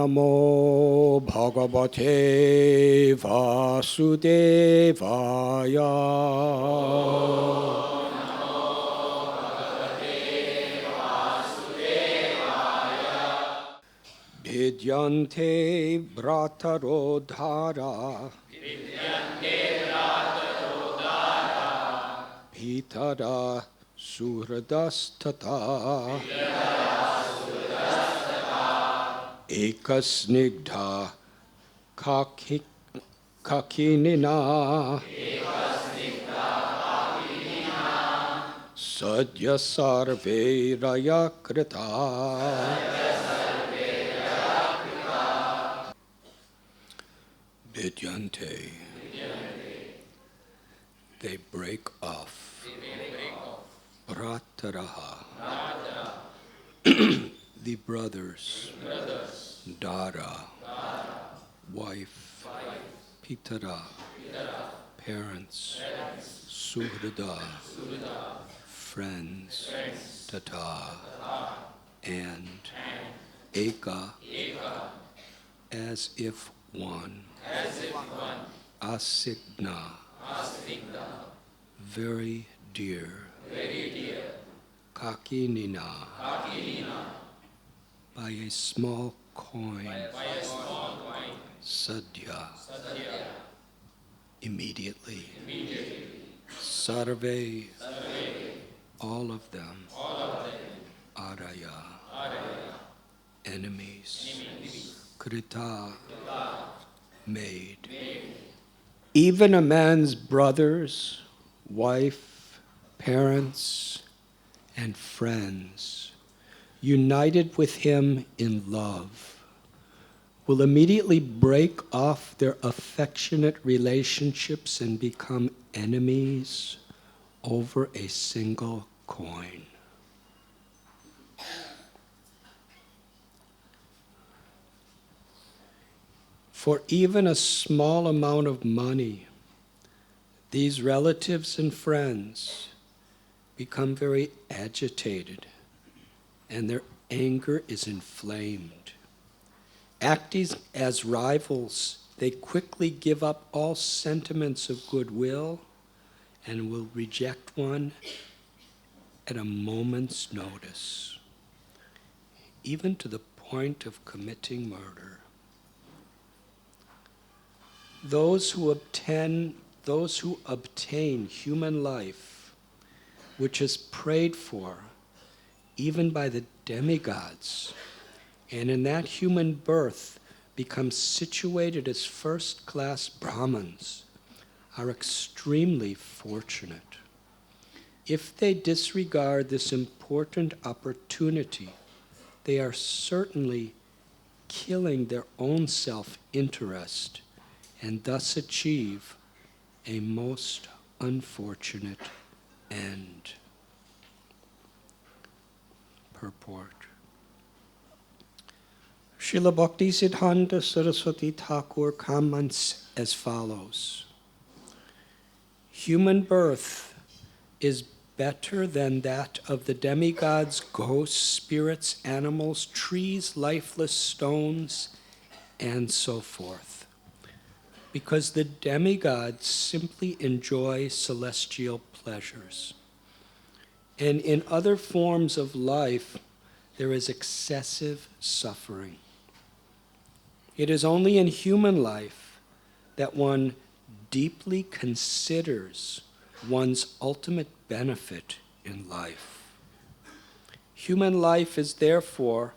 Namo Bhagavate Vasudevaya. Vidyante Bratarodhara Pitara Suhradastata Ekasnigdha Kakinina Sadya Sarve Rayakrita Vidyante. They break off. Brataraha. The brothers. Dara. Wife. Pitara. Parents. Suhrada. Friends. Tata. And. Eka. As if one. Asigna. Very dear. Kakinina. By a small coin. Sadhya. Immediately. Sarve. All of them. Araya. Enemies. Krita. Made. Even a man's brothers, wife, parents, and friends, united with him in love, will immediately break off their affectionate relationships and become enemies over a single coin. For even a small amount of money, these relatives and friends become very agitated, and their anger is inflamed. Acting as rivals, they quickly give up all sentiments of goodwill and will reject one at a moment's notice, even to the point of committing murder. Those who obtain human life, which is prayed for even by the demigods, and in that human birth become situated as first-class Brahmins, are extremely fortunate. If they disregard this important opportunity, they are certainly killing their own self-interest and thus achieve a most unfortunate end. Purport. Srila Bhaktisiddhanta Saraswati Thakur comments as follows: human birth is better than that of the demigods, ghosts, spirits, animals, trees, lifeless stones, and so forth. Because the demigods simply enjoy celestial pleasures. And in other forms of life, there is excessive suffering. It is only in human life that one deeply considers one's ultimate benefit in life. Human life is therefore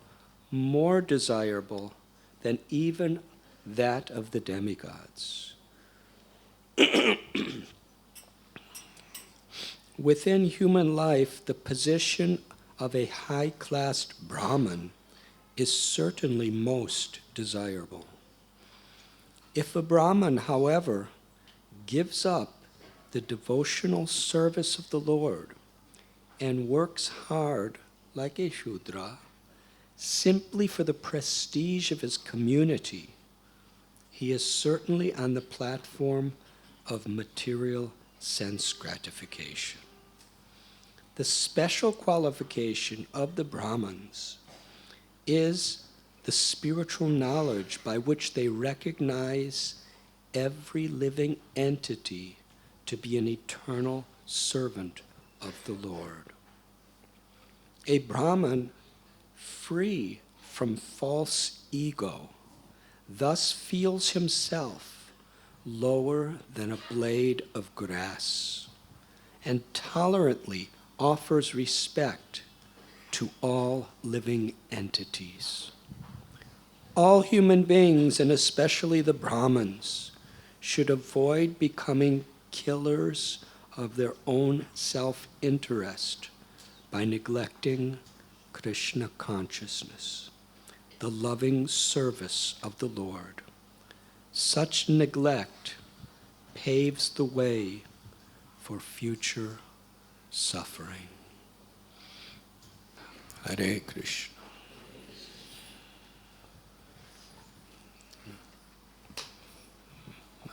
more desirable than even that of the demigods. Within human life, the position of a high-class Brahmin is certainly most desirable. If a Brahmin, however, gives up the devotional service of the Lord and works hard like a Shudra, simply for the prestige of his community, he is certainly on the platform of material sense gratification. The special qualification of the Brahmins is the spiritual knowledge by which they recognize every living entity to be an eternal servant of the Lord. A Brahman free from false ego thus feels himself lower than a blade of grass and tolerantly offers respect to all living entities. All human beings, and especially the Brahmins, should avoid becoming killers of their own self-interest by neglecting Krishna consciousness, the loving service of the Lord. Such neglect paves the way for future suffering. Hare Krishna.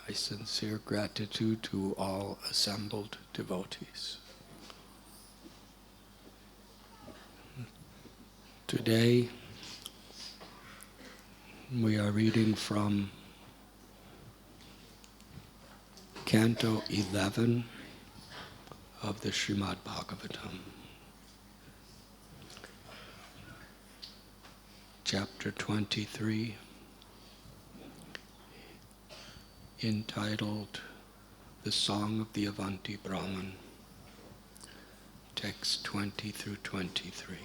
My sincere gratitude to all assembled devotees. Today, we are reading from Canto 11 of the Srimad Bhagavatam, Chapter 23, entitled The Song of the Avanti Brahmana, text 20 through 23.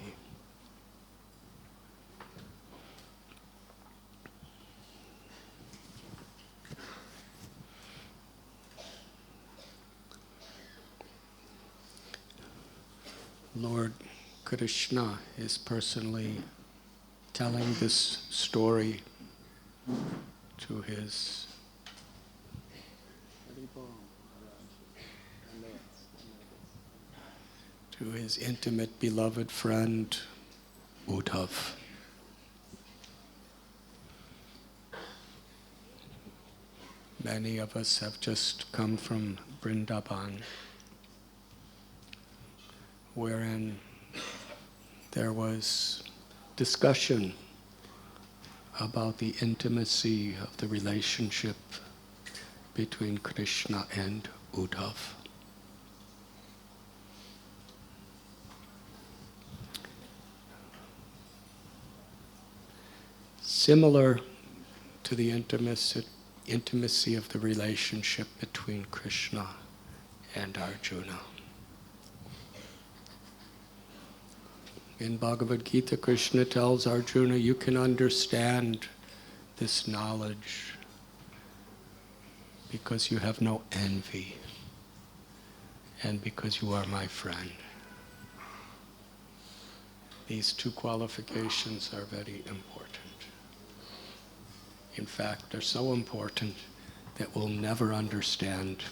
Lord Krishna is personally telling this story to his intimate beloved friend Uddhav. Many of us have just come from Vrindavan, wherein there was discussion about the intimacy of the relationship between Krishna and Uddhav. Similar to the intimacy of the relationship between Krishna and Arjuna. In Bhagavad Gita, Krishna tells Arjuna, you can understand this knowledge because you have no envy and because you are my friend. These two qualifications are very important. In fact, they're so important that we'll never understand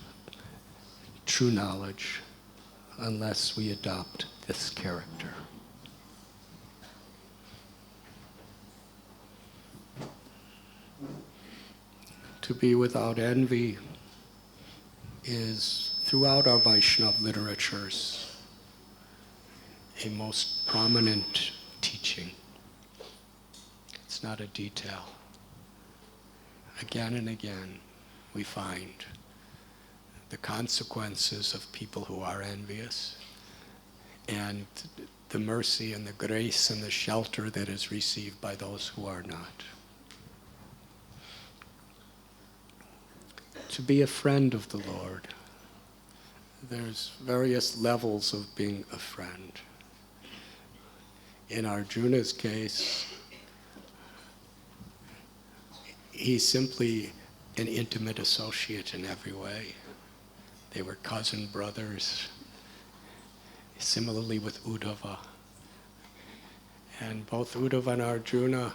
true knowledge unless we adopt this character. To be without envy is, throughout our Vaishnava literatures, a most prominent teaching. It's not a detail. Again and again, we find the consequences of people who are envious and the mercy and the grace and the shelter that is received by those who are not. To be a friend of the Lord, there's various levels of being a friend. In Arjuna's case, he's simply an intimate associate in every way. They were cousin brothers. Similarly with Uddhava. And both Uddhava and Arjuna,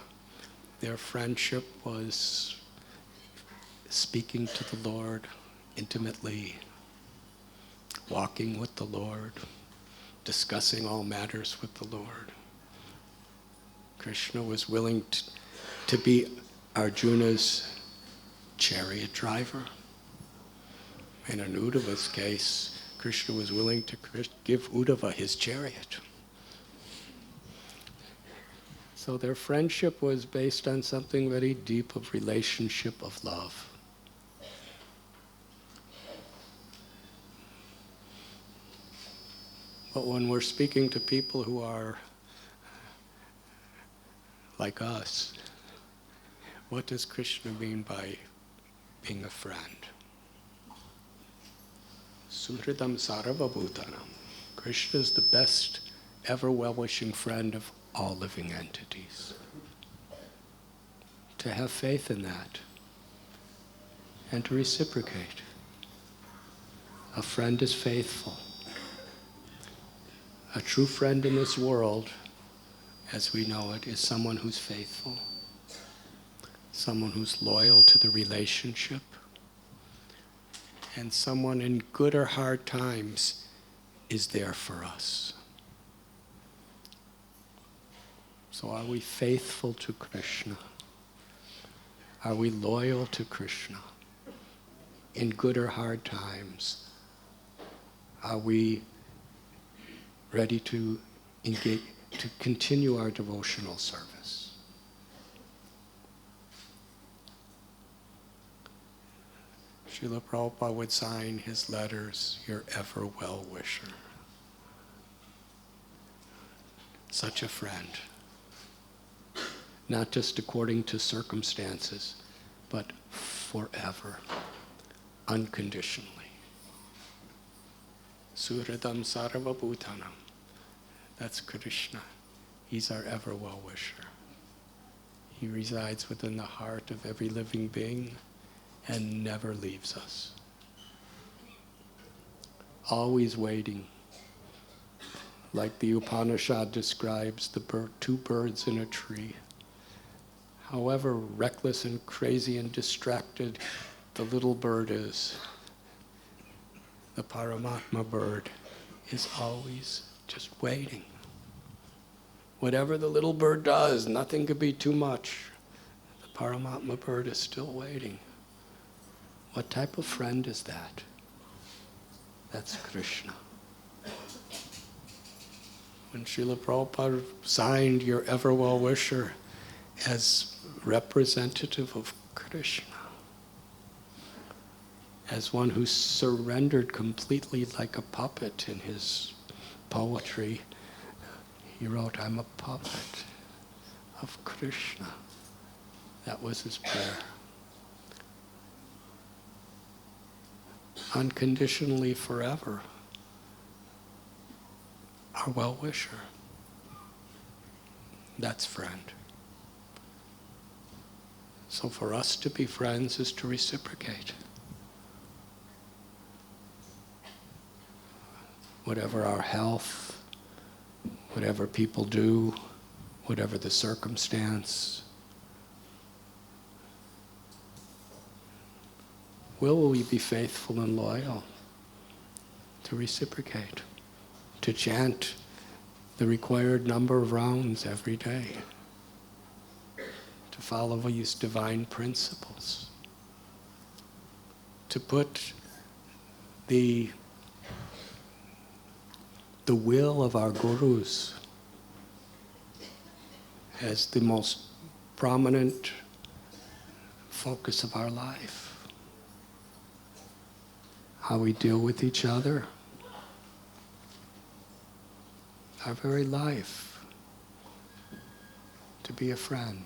their friendship was speaking to the Lord intimately, walking with the Lord, discussing all matters with the Lord. Krishna was willing to be Arjuna's chariot driver. And in Uddhava's case, Krishna was willing to give Uddhava his chariot. So their friendship was based on something very deep of relationship of love. But when we're speaking to people who are like us, what does Krishna mean by being a friend? Suhridam sarvabhutanam. Krishna is the best ever well-wishing friend of all living entities. To have faith in that and to reciprocate. A friend is faithful. A true friend in this world, as we know it, is someone who's faithful, someone who's loyal to the relationship, and someone in good or hard times is there for us. So are we faithful to Krishna? Are we loyal to Krishna in good or hard times? Are we ready to engage, to continue our devotional service? Srila Prabhupada would sign his letters, "Your ever well-wisher." Such a friend. Not just according to circumstances, but forever, unconditionally. Suhridam sarvabhutanam. That's Krishna. He's our ever well-wisher. He resides within the heart of every living being and never leaves us. Always waiting. Like the Upanishad describes the two birds in a tree. However reckless and crazy and distracted the little bird is, the Paramatma bird is always just waiting. Whatever the little bird does, nothing could be too much. The Paramatma bird is still waiting. What type of friend is that? That's Krishna. When Srila Prabhupada signed "Your ever well-wisher" as representative of Krishna, as one who surrendered completely like a puppet in his poetry, he wrote, "I'm a puppet of Krishna." That was his prayer. Unconditionally forever, our well-wisher. That's friend. So for us to be friends is to reciprocate. Whatever our health, whatever people do, whatever the circumstance, will we be faithful and loyal to reciprocate, to chant the required number of rounds every day, to follow these divine principles, to put the will of our gurus as the most prominent focus of our life. How we deal with each other, our very life, to be a friend.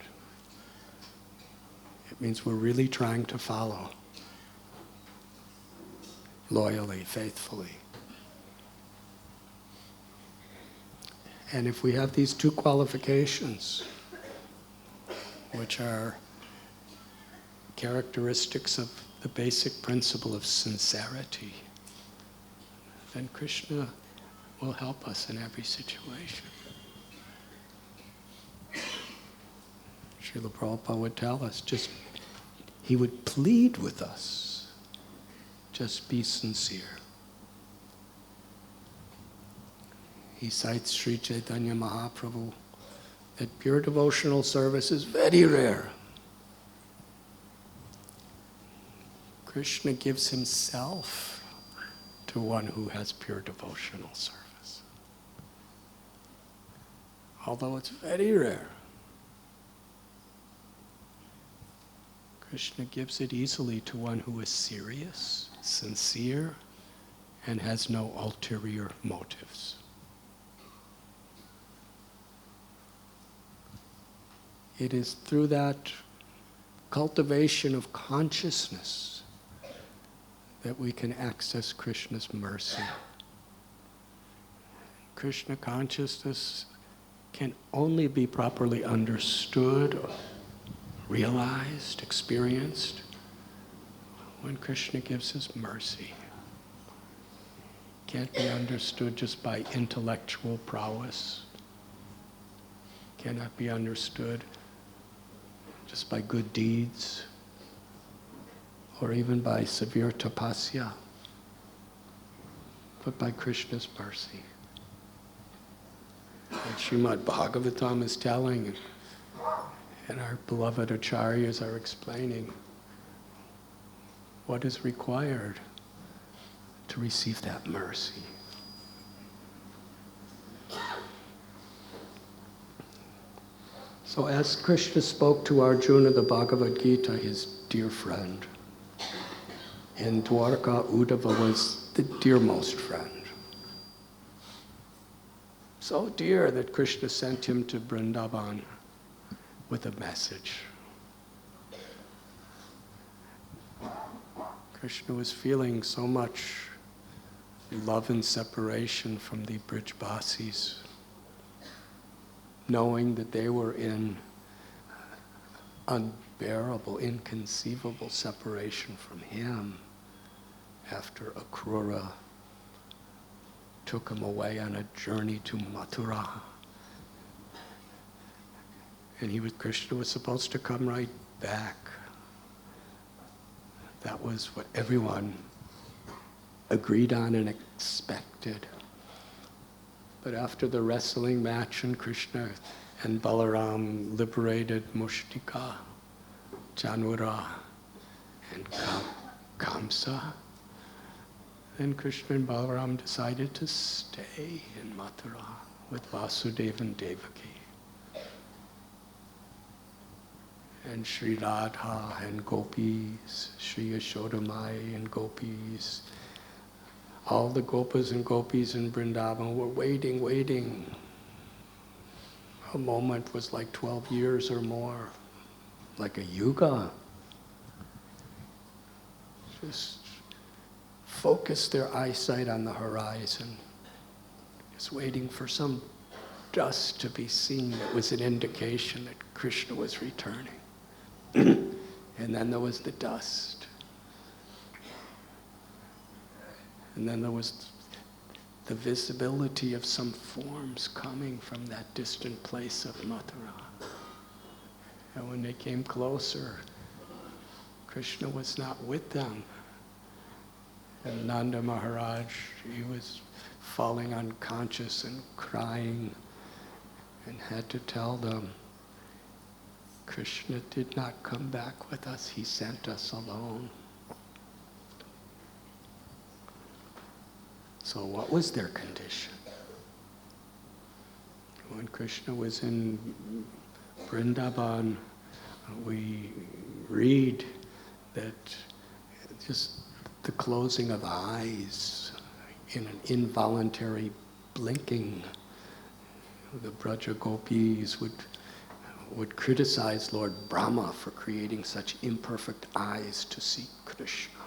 It means we're really trying to follow loyally, faithfully. And if we have these two qualifications, which are characteristics of the basic principle of sincerity, then Krishna will help us in every situation. Srila Prabhupada would tell us, he would plead with us, just be sincere. He cites Sri Chaitanya Mahaprabhu that pure devotional service is very rare. Krishna gives himself to one who has pure devotional service. Although it's very rare. Krishna gives it easily to one who is serious, sincere, and has no ulterior motives. It is through that cultivation of consciousness that we can access Krishna's mercy. Krishna consciousness can only be properly understood, realized, experienced when Krishna gives his mercy. It can't be understood just by intellectual prowess. It cannot be understood just by good deeds, or even by severe tapasya, but by Krishna's mercy. And Srimad Bhagavatam is telling, and our beloved acharyas are explaining, what is required to receive that mercy. So as Krishna spoke to Arjuna, the Bhagavad Gita, his dear friend, in Dwarka, Uddhava was the dearmost friend. So dear that Krishna sent him to Vrindavan with a message. Krishna was feeling so much love and separation from the Brijbasis, knowing that they were in unbearable, inconceivable separation from him after Akrura took him away on a journey to Mathura. And Krishna was supposed to come right back. That was what everyone agreed on and expected. But after the wrestling match, and Krishna and Balaram liberated Mushtika, Janvara, and Kamsa, then Krishna and Balaram decided to stay in Mathura with Vasudeva and Devaki. And Sri Radha and gopis, Sri Yashodamai and gopis, all the gopas and gopis in Vrindavan were waiting. A moment was like 12 years or more, like a yuga. Just focused their eyesight on the horizon, just waiting for some dust to be seen that was an indication that Krishna was returning. And then there was the dust. And then there was the visibility of some forms coming from that distant place of Mathura. And when they came closer, Krishna was not with them. And Nanda Maharaj, he was falling unconscious and crying, and had to tell them, Krishna did not come back with us, he sent us alone. So what was their condition? When Krishna was in Vrindavan, we read that just the closing of eyes in an involuntary blinking, the Braja Gopis would criticize Lord Brahma for creating such imperfect eyes to see Krishna,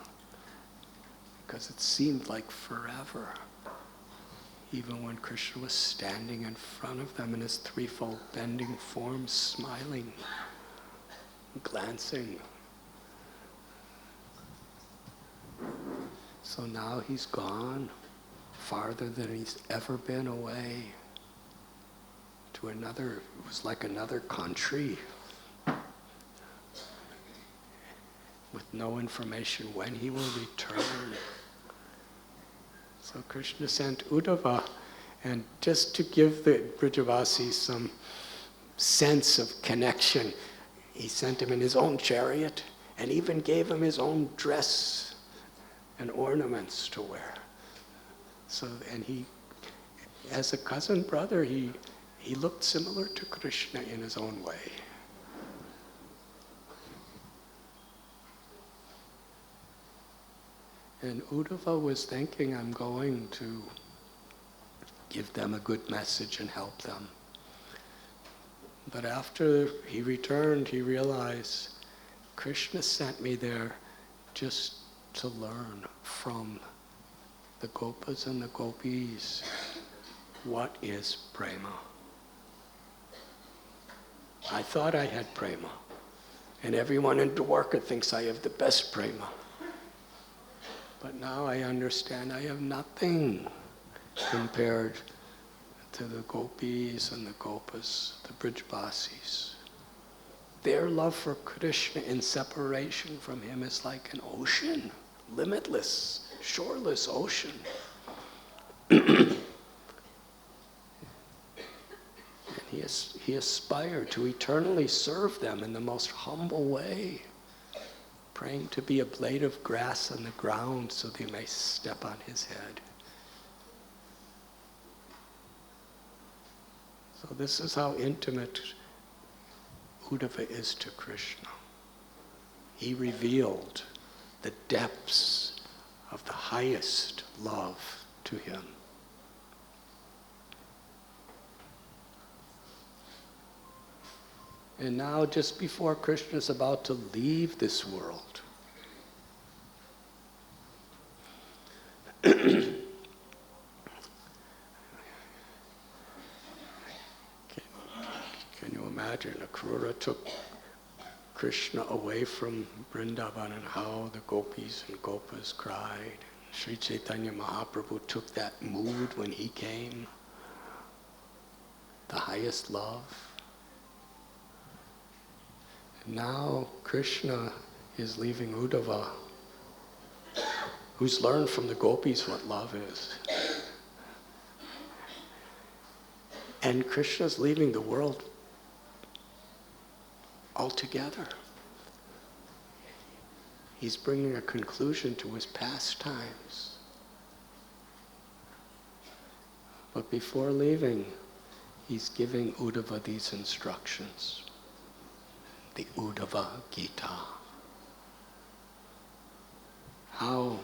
because it seemed like forever, even when Krishna was standing in front of them in his threefold bending form, smiling, glancing. So now he's gone farther than he's ever been away to another, it was like another country, with no information when he will return. So Krishna sent Uddhava, and just to give the Brijavasis some sense of connection, he sent him in his own chariot and even gave him his own dress and ornaments to wear. So, and he, as a cousin brother, he looked similar to Krishna in his own way. And Uddhava was thinking, I'm going to give them a good message and help them. But after he returned, he realized Krishna sent me there just to learn from the gopas and the gopis what is prema. I thought I had prema, and everyone in Dwarka thinks I have the best prema. But now I understand I have nothing compared to the gopis and the gopas, the Brijbasis. Their love for Krishna in separation from him is like an ocean, limitless, shoreless ocean. And he aspired to eternally serve them in the most humble way, praying to be a blade of grass on the ground so they may step on his head. So this is how intimate Uddhava is to Krishna. He revealed the depths of the highest love to him. And now, just before Krishna is about to leave this world, can you imagine? Akrura took Krishna away from Vrindavan and how the gopis and gopas cried. Sri Chaitanya Mahaprabhu took that mood when he came, the highest love. And now Krishna is leaving Uddhava, who's learned from the gopis what love is. And Krishna's leaving the world altogether. He's bringing a conclusion to his pastimes. But before leaving, he's giving Uddhava these instructions. The Uddhava Gita. How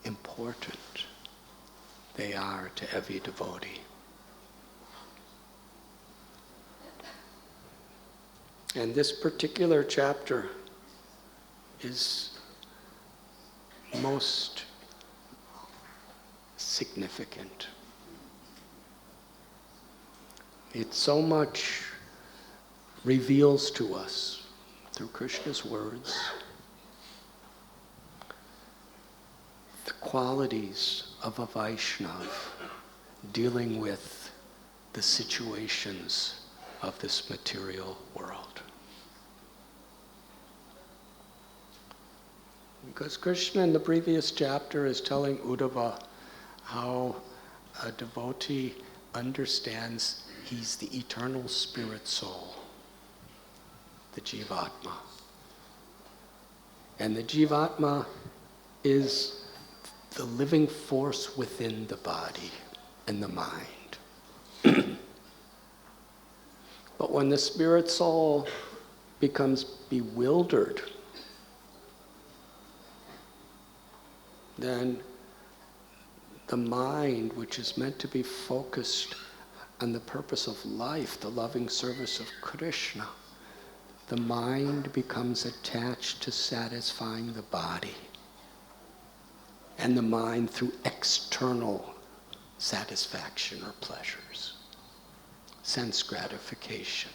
important they are to every devotee. And this particular chapter is most significant. It so much reveals to us through Krishna's words the qualities of a Vaishnava dealing with the situations of this material world. Because Krishna in the previous chapter is telling Uddhava how a devotee understands he's the eternal spirit soul, the Jivatma. And the Jivatma is the living force within the body and the mind. But when the spirit soul becomes bewildered, then the mind, which is meant to be focused on the purpose of life, the loving service of Krishna, the mind becomes attached to satisfying the body. And the mind through external satisfaction or pleasures, sense gratification,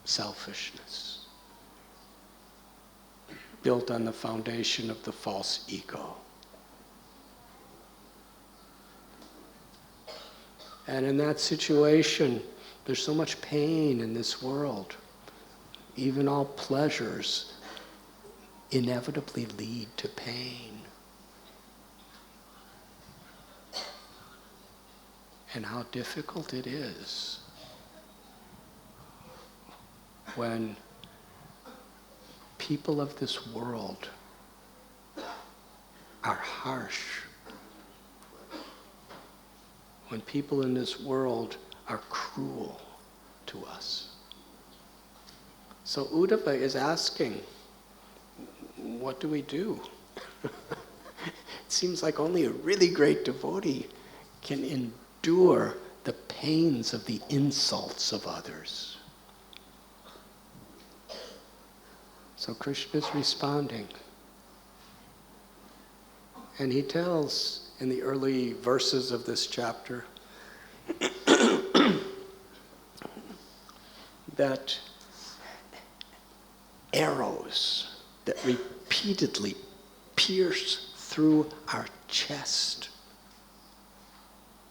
selfishness, built on the foundation of the false ego. And in that situation, there's so much pain in this world. Even all pleasures inevitably lead to pain. And how difficult it is when people of this world are harsh, when people in this world are cruel to us. So Uddhava is asking, what do we do? It seems like only a really great devotee can endure the pains of the insults of others. So Krishna is responding. And he tells in the early verses of this chapter that arrows that repeatedly pierce through our chest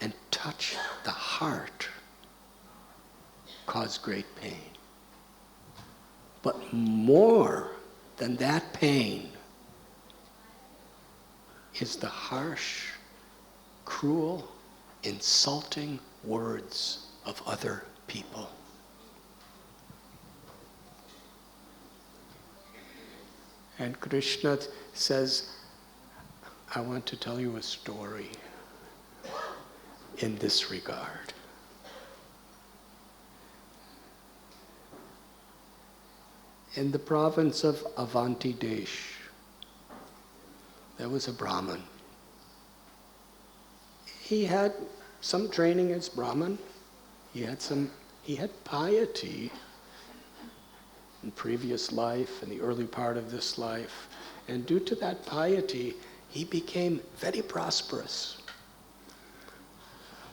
and touch the heart cause great pain. But more than that pain is the harsh, cruel, insulting words of other people. And Krishna says, I want to tell you a story in this regard. In the province of Avanti Desh, there was a Brahmin. He had some training as Brahmin. He had piety in previous life, in the early part of this life. And due to that piety, he became very prosperous.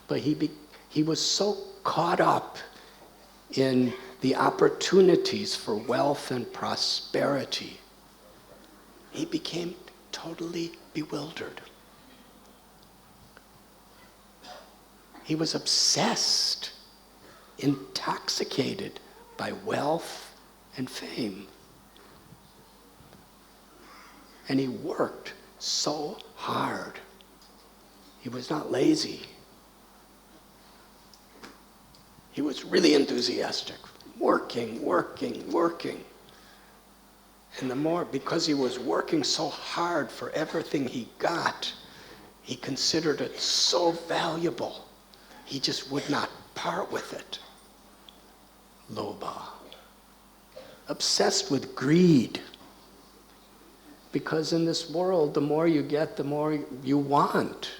But he was so caught up in the opportunities for wealth and prosperity, he became totally bewildered. He was obsessed, intoxicated by wealth and fame. And he worked so hard. He was not lazy. He was really enthusiastic, working. And the more, because he was working so hard for everything he got, he considered it so valuable, he just would not part with it. Lobha. Obsessed with greed. Because in this world, the more you get, the more you want.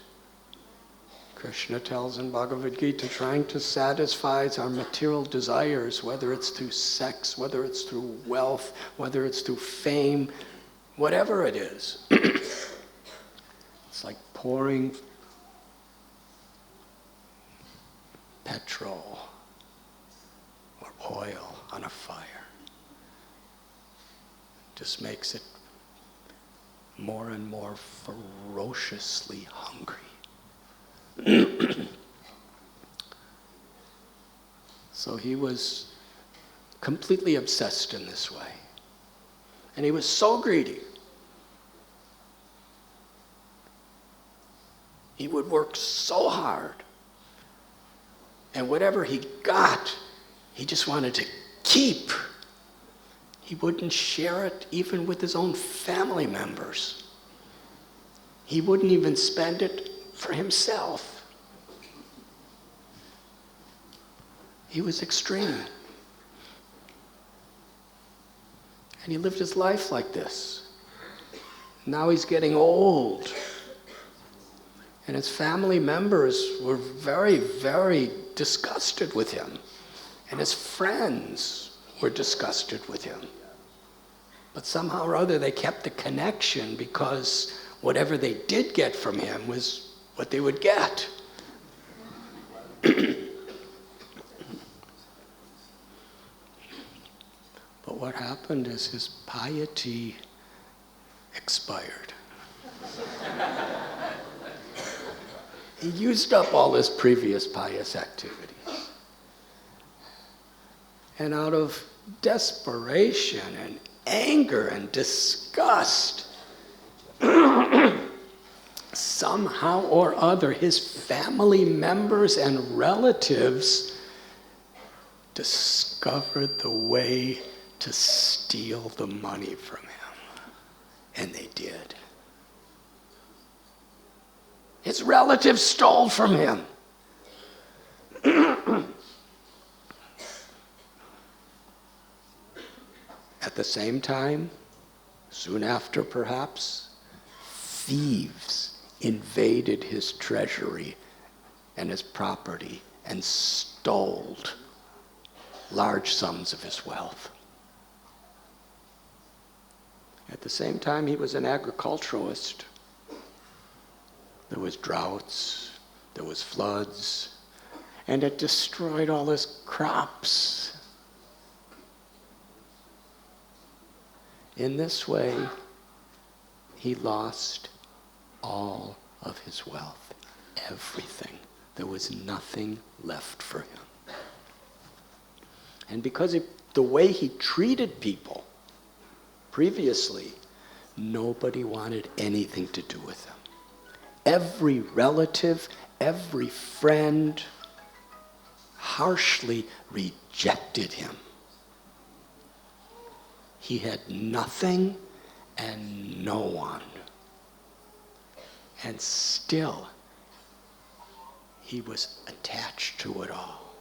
Krishna tells in Bhagavad Gita, trying to satisfy our material desires, whether it's through sex, whether it's through wealth, whether it's through fame, whatever it is. It's like pouring petrol or oil on a fire. Just makes it more and more ferociously hungry. So he was completely obsessed in this way. And he was so greedy. He would work so hard. And whatever he got, he just wanted to keep. He wouldn't share it even with his own family members. He wouldn't even spend it for himself. He was extreme. And he lived his life like this. Now he's getting old. And his family members were very, very disgusted with him. And his friends were disgusted with him. But somehow or other they kept the connection, because whatever they did get from him was what they would get. But what happened is his piety expired. He used up all his previous pious activities. And out of desperation and anger and disgust, somehow or other, his family members and relatives discovered the way to steal the money from him. And they did. His relatives stole from him. At the same time, Soon after, perhaps, thieves invaded his treasury and his property and stole large sums of his wealth. At the same time, he was an agriculturalist. There was droughts, there was floods, and it destroyed all his crops. In this way, he lost all of his wealth, everything. There was nothing left for him. And because the way he treated people previously, nobody wanted anything to do with him. Every relative, every friend harshly rejected him. He had nothing and no one. And still, he was attached to it all.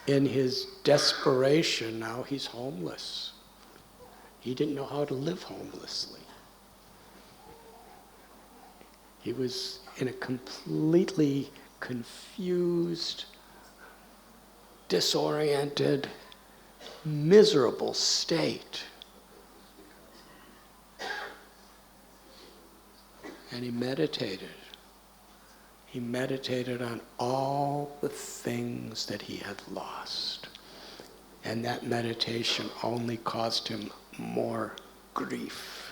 In his desperation, now he's homeless. He didn't know how to live homelessly. He was in a completely confused, disoriented, miserable state. And he meditated. He meditated on all the things that he had lost. And that meditation only caused him more grief.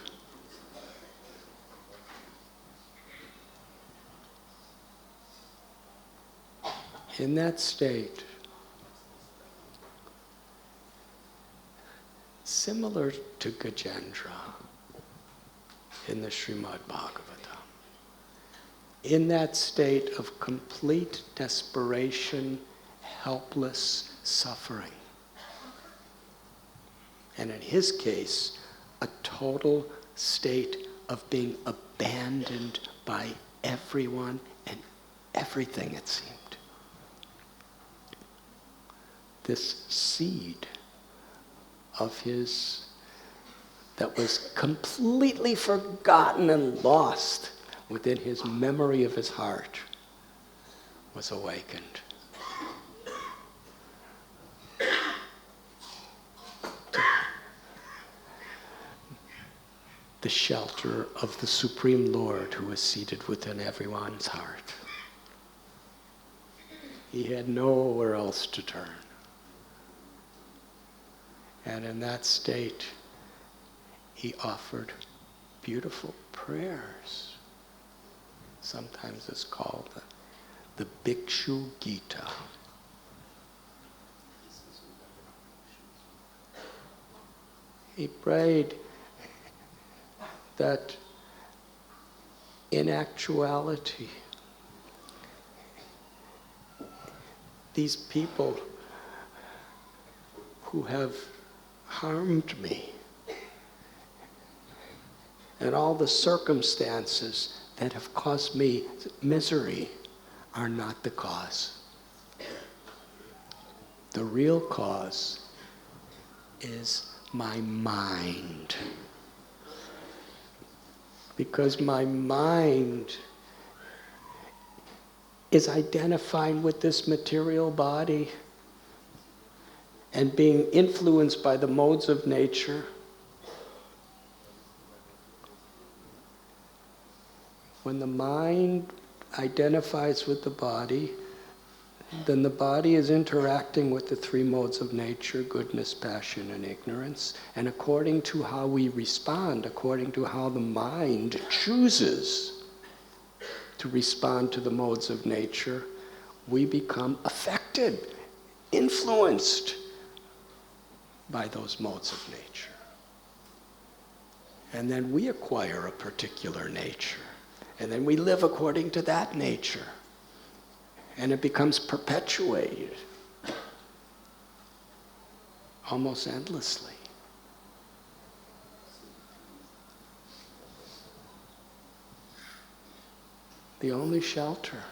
In that state, similar to Gajendra in the Srimad Bhagavatam, in that state of complete desperation, helpless suffering, and in his case, a total state of being abandoned by everyone and everything, it seemed. This seed of his that was completely forgotten and lost within his memory of his heart was awakened. The shelter of the Supreme Lord who is seated within everyone's heart. He had nowhere else to turn. And in that state, he offered beautiful prayers. Sometimes it's called the Bhikshu Gita. He prayed that in actuality, these people who have harmed me and all the circumstances that have caused me misery are not the cause. The real cause is my mind. Because my mind is identifying with this material body and being influenced by the modes of nature. When the mind identifies with the body, then the body is interacting with the three modes of nature, goodness, passion, and ignorance. And according to how we respond, according to how the mind chooses to respond to the modes of nature, we become affected, influenced by those modes of nature. And then we acquire a particular nature. And then we live according to that nature. And it becomes perpetuated almost endlessly. The only shelter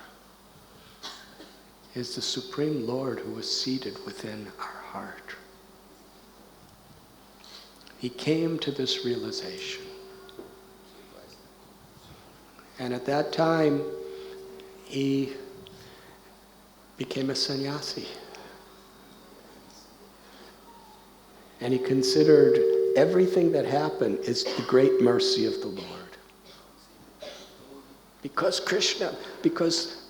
is the Supreme Lord who is seated within our heart. He came to this realization. And at that time, he became a sannyasi. And he considered everything that happened as the great mercy of the Lord. Because Krishna, because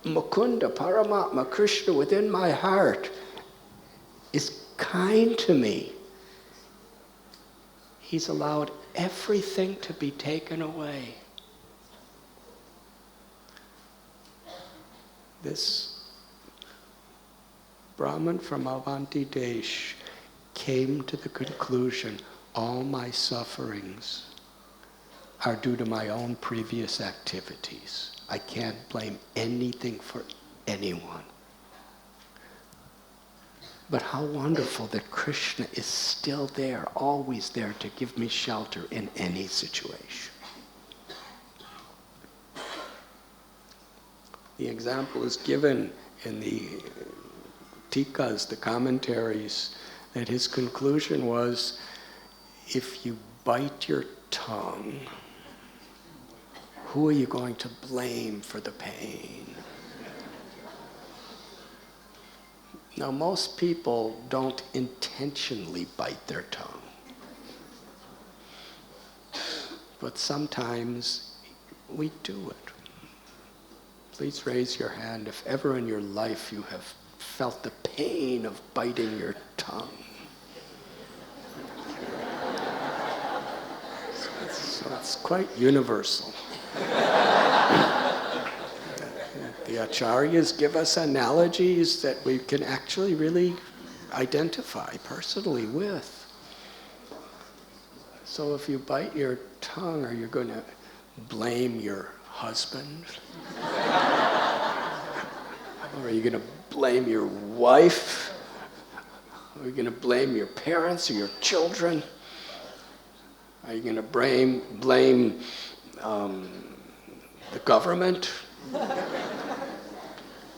Mukunda, Paramatma, Krishna within my heart is kind to me, he's allowed everything to be taken away. This Brahmin from Avanti Desh came to the conclusion, all my sufferings are due to my own previous activities. I can't blame anything for anyone. But how wonderful that Krishna is still there, always there to give me shelter in any situation. The example is given in the tikas, the commentaries, that his conclusion was, if you bite your tongue, who are you going to blame for the pain? Now, most people don't intentionally bite their tongue. But sometimes we do it. Please raise your hand if ever in your life you have felt the pain of biting your tongue. So it's quite universal. The acharyas give us analogies that we can actually really identify personally with. So if you bite your tongue, are you going to blame your husband? Or are you going to blame your wife? Are you going to blame your parents or your children? Are you going to blame the government?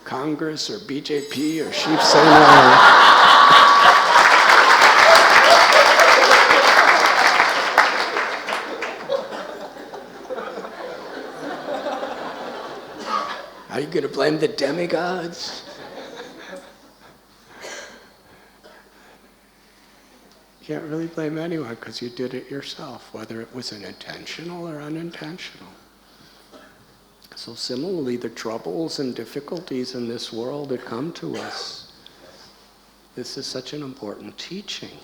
Congress or BJP or Shiv Sena? Are you going to blame the demigods? You can't really blame anyone because you did it yourself, whether it was intentional or unintentional. So similarly, the troubles and difficulties in this world that come to us, this is such an important teaching.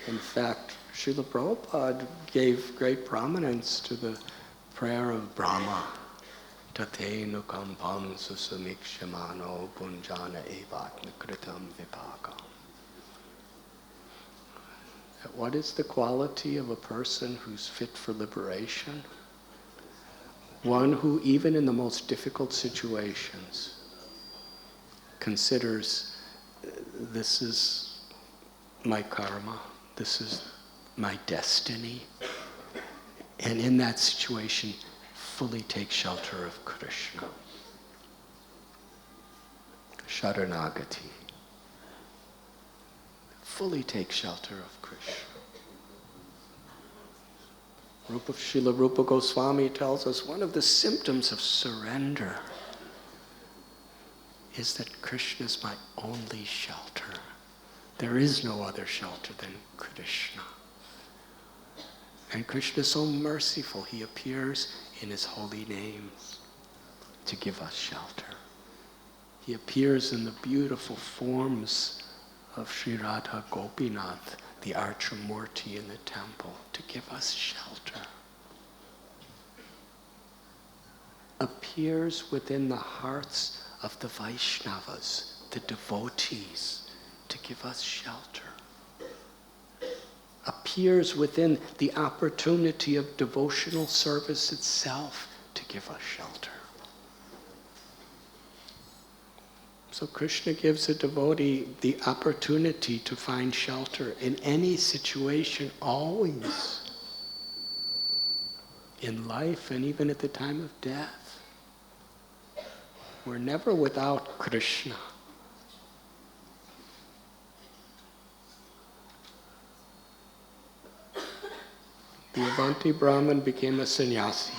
In fact, Srila Prabhupada gave great prominence to the prayer of Brahma. Tate nukampam susamikshamano punjana evatmikritam vipakam. What is the quality of a person who's fit for liberation? One who, even in the most difficult situations, considers, this is my karma, this is my destiny, and in that situation, fully take shelter of Krishna. Sharanagati. Fully take shelter of Krishna. Srila Rupa Goswami tells us one of the symptoms of surrender is that Krishna is my only shelter. There is no other shelter than Krishna. And Krishna is so merciful, he appears in his holy names to give us shelter. He appears in the beautiful forms of Sri Radha Gopinath, the Archamurti in the temple, to give us shelter. Appears within the hearts of the Vaishnavas, the devotees, to give us shelter. Appears within the opportunity of devotional service itself to give us shelter. So Krishna gives a devotee the opportunity to find shelter in any situation, always. In life and even at the time of death. We're never without Krishna. The Avanti Brahman became a sannyasi.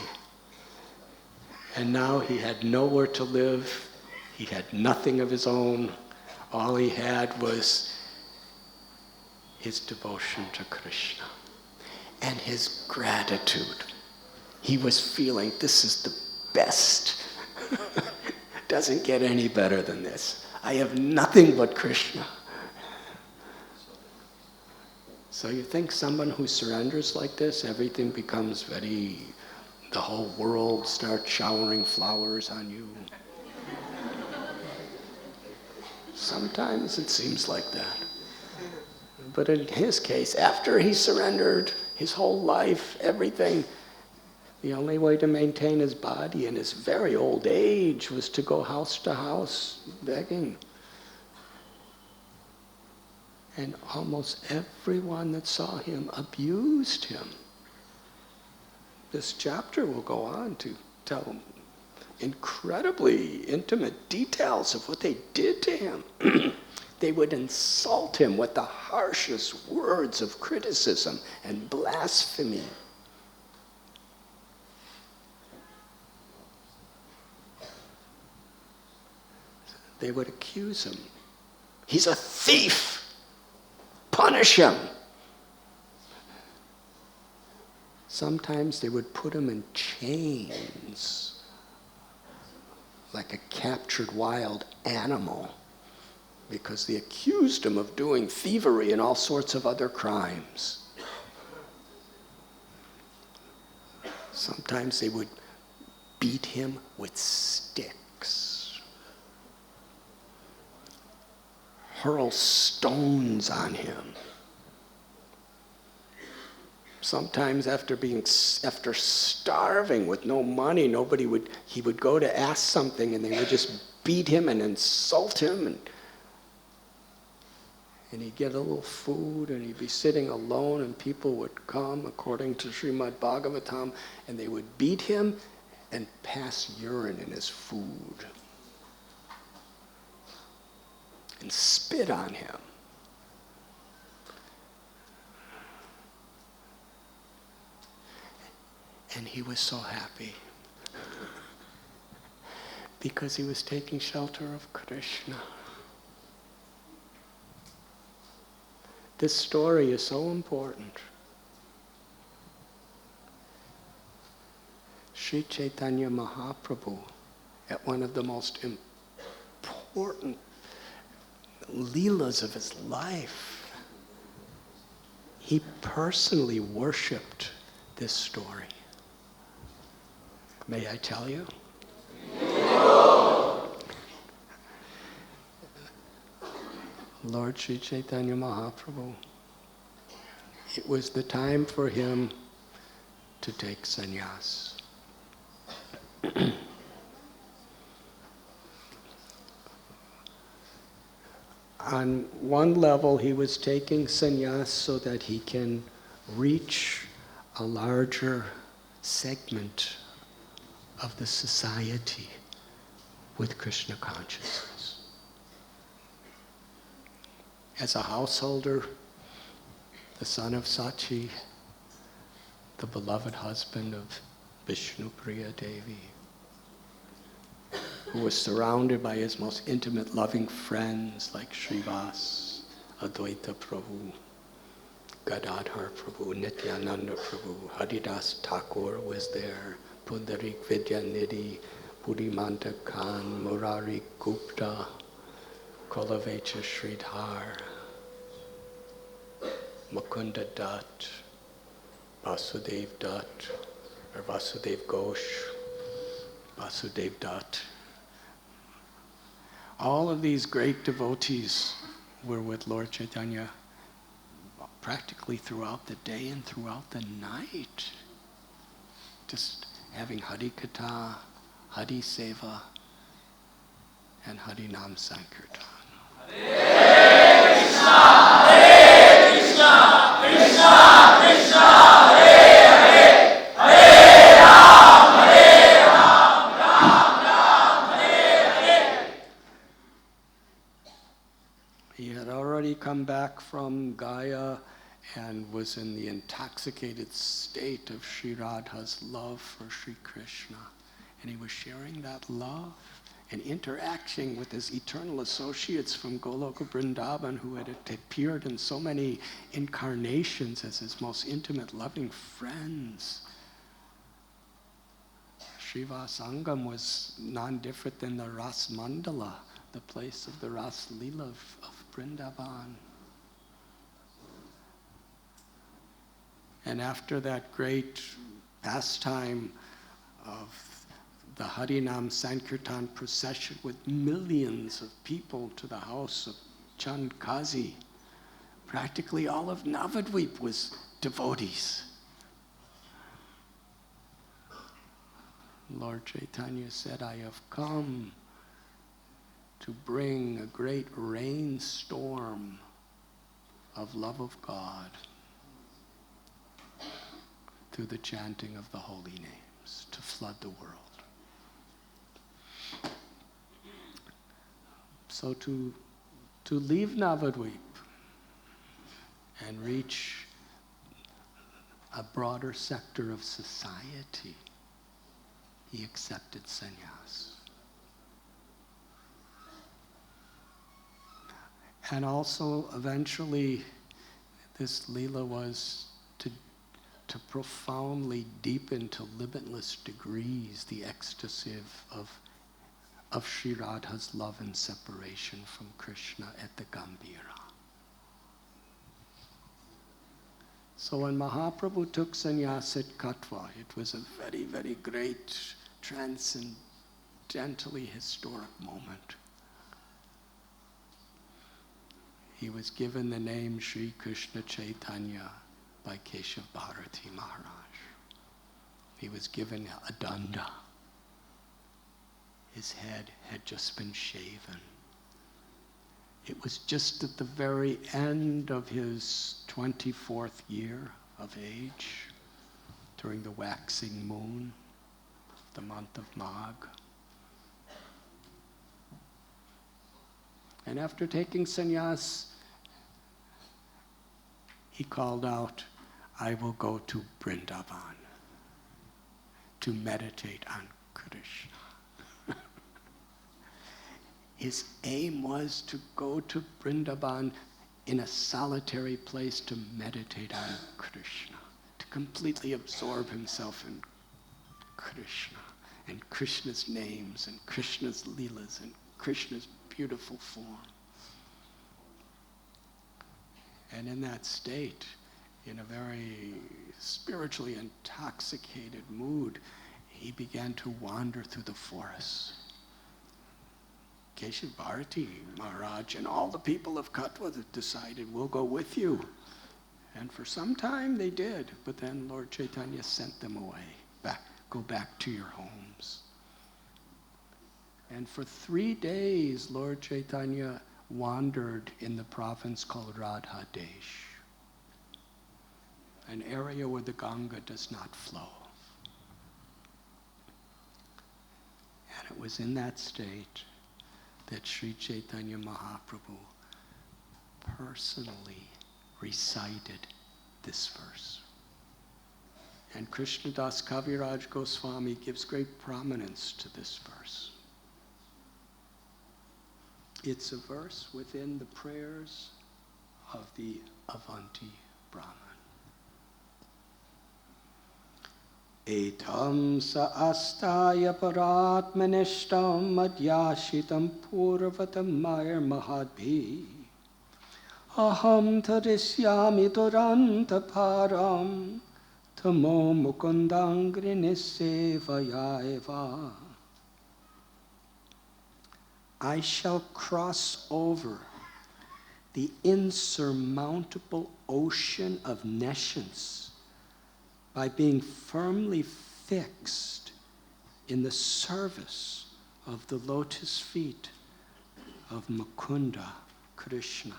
And now he had nowhere to live. He had nothing of his own. All he had was his devotion to Krishna and his gratitude. He was feeling, this is the best. Doesn't get any better than this. I have nothing but Krishna. So you think someone who surrenders like this, everything becomes the whole world starts showering flowers on you. Sometimes it seems like that. But in his case, after he surrendered his whole life, everything, the only way to maintain his body in his very old age was to go house to house begging. And almost everyone that saw him abused him. This chapter will go on to tell incredibly intimate details of what they did to him. They would insult him with the harshest words of criticism and blasphemy. They would accuse him. He's a thief. Punish him. Sometimes they would put him in chains, like a captured wild animal, because they accused him of doing thievery and all sorts of other crimes. Sometimes they would beat him with sticks, hurl stones on him. Sometimes after starving with no money, he would go to ask something and they would just beat him and insult him, and he'd get a little food and he'd be sitting alone and people would come, according to Srimad Bhagavatam, and they would beat him and pass urine in his food and spit on him. And he was so happy because he was taking shelter of Krishna. This story is so important. Sri Chaitanya Mahaprabhu, at one of the most important leelas of his life, he personally worshipped this story. May I tell you? Lord Sri Chaitanya Mahaprabhu, it was the time for him to take sannyas. On one level, he was taking sannyas so that he can reach a larger segment of the society with Krishna consciousness. As a householder, the son of Sachi, the beloved husband of Vishnupriya Devi, who was surrounded by his most intimate loving friends like Srivas, Advaita Prabhu, Gadadhar Prabhu, Nityananda Prabhu, Haridas Thakur was there, Pundarik Vidyanidhi, Purimanta Khan, Murari Gupta, Kolavecha Sridhar, Mukunda Dutt, Vasudev Dutt, or Vasudev Ghosh, Vasudev Dutt. All of these great devotees were with Lord Chaitanya practically throughout the day and throughout the night. Just having Hari Katha, Hari Seva, and Hari Nam Sankirtan. Hare Krishna, Hare Krishna, Krishna Krishna, Hare Hare, Hare Ram, Hare Ram, Ram Ram, Hare already come back from Gaya and was in the intoxicated state of Sri Radha's love for Sri Krishna. And he was sharing that love and interacting with his eternal associates from Goloka Vrindavan who had appeared in so many incarnations as his most intimate, loving friends. Srivasangam was none different than the Ras Mandala, the place of the Ras Leela of Vrindavan. And after that great pastime of the Harinam Sankirtan procession with millions of people to the house of Chand Kazi, practically all of Navadvip was devotees. Lord Chaitanya said, I have come to bring a great rainstorm of love of God through the chanting of the holy names to flood the world. So to leave Navadvip and reach a broader sector of society, he accepted sannyas. And also, eventually, this Leela was to profoundly deepen to limitless degrees the ecstasy of Sri Radha's love and separation from Krishna at the Gambhira. So when Mahaprabhu took sannyas at Katwa, it was a very, very great, transcendentally historic moment. He was given the name Sri Krishna Chaitanya by Keshav Bharati Maharaj. He was given a danda. His head had just been shaven. It was just at the very end of his 24th year of age, during the waxing moon, the month of Magh. And after taking sannyas, he called out, I will go to Vrindavan to meditate on Krishna. His aim was to go to Vrindavan in a solitary place to meditate on Krishna, to completely absorb himself in Krishna and Krishna's names and Krishna's leelas and Krishna's beautiful form. And in that state, in a very spiritually intoxicated mood, he began to wander through the forests. Keshav Bharati Maharaj and all the people of Katwa decided, we'll go with you. And for some time they did, but then Lord Chaitanya sent them away. Go back to your homes. And for 3 days, Lord Chaitanya wandered in the province called Radha Desh, an area where the Ganga does not flow. And it was in that state that Sri Chaitanya Mahaprabhu personally recited this verse. And Krishnadas Kaviraj Goswami gives great prominence to this verse. It's a verse within the prayers of the Avanti Brahmana. Etam sa astaya paratmanishtam madhyashitam purvatam mayar mahadbhi aham tarisyami duranta param tamo mukundangrinisevayaiva. I shall cross over the insurmountable ocean of nescience by being firmly fixed in the service of the lotus feet of Mukunda Krishna.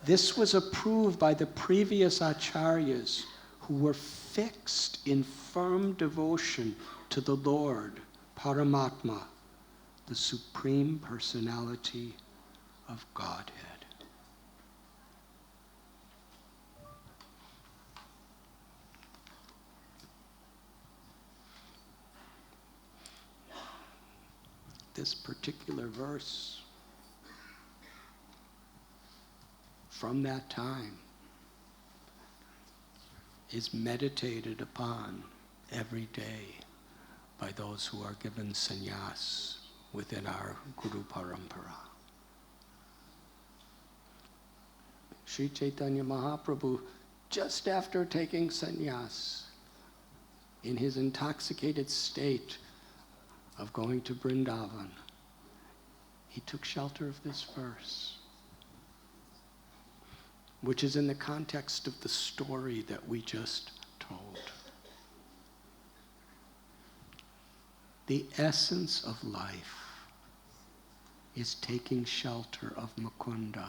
This was approved by the previous acharyas who were fixed in firm devotion to the Lord, Paramatma, the Supreme Personality of Godhead. this particular verse from that time is meditated upon every day by those who are given sannyas within our Guru Parampara. Sri Chaitanya Mahaprabhu, just after taking sannyas, in his intoxicated state of going to Vrindavan, he took shelter of this verse, which is in the context of the story that we just told. The essence of life is taking shelter of Mukunda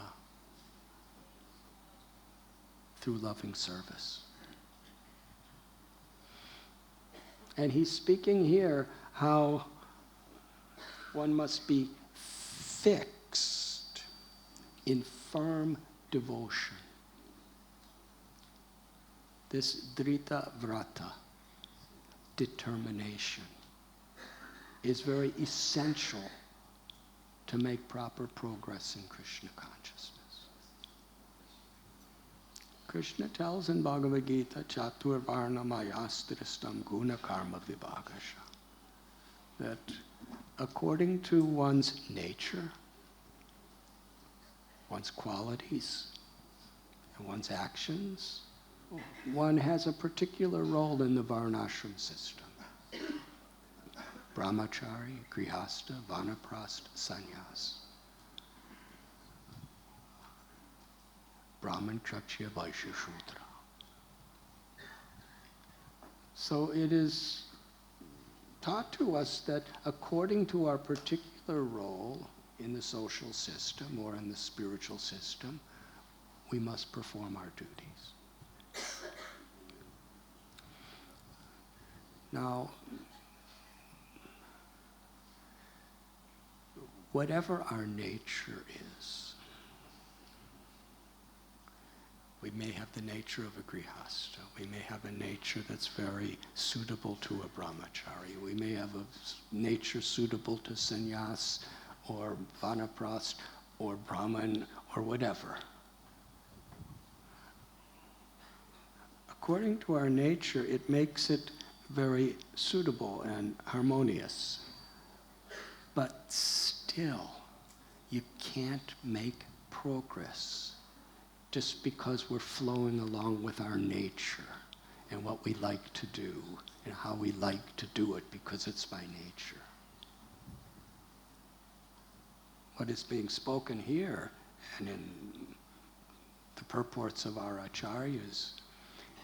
through loving service. And he's speaking here how one must be fixed in firm devotion. This drita vrata, determination, is very essential to make proper progress in Krishna consciousness. Krishna tells in Bhagavad Gita, Chatur Varna Mayastristam Guna Karma Vibhagasha, that according to one's nature, one's qualities, and one's actions, one has a particular role in the Varnashram system. Brahmachari, Grihastha, Vanaprastha, Sannyas. Brahman, Kshatriya, Vaishya, Shudra. So it is taught to us that according to our particular role in the social system or in the spiritual system, we must perform our duties. Now, whatever our nature is, we may have the nature of a grihastha. We may have a nature that's very suitable to a brahmachari. We may have a nature suitable to sannyas or vanaprast or brahman or whatever. According to our nature, it makes it very suitable and harmonious. But still, you can't make progress just because we're flowing along with our nature and what we like to do and how we like to do it because it's by nature. What is being spoken here and in the purports of our acharyas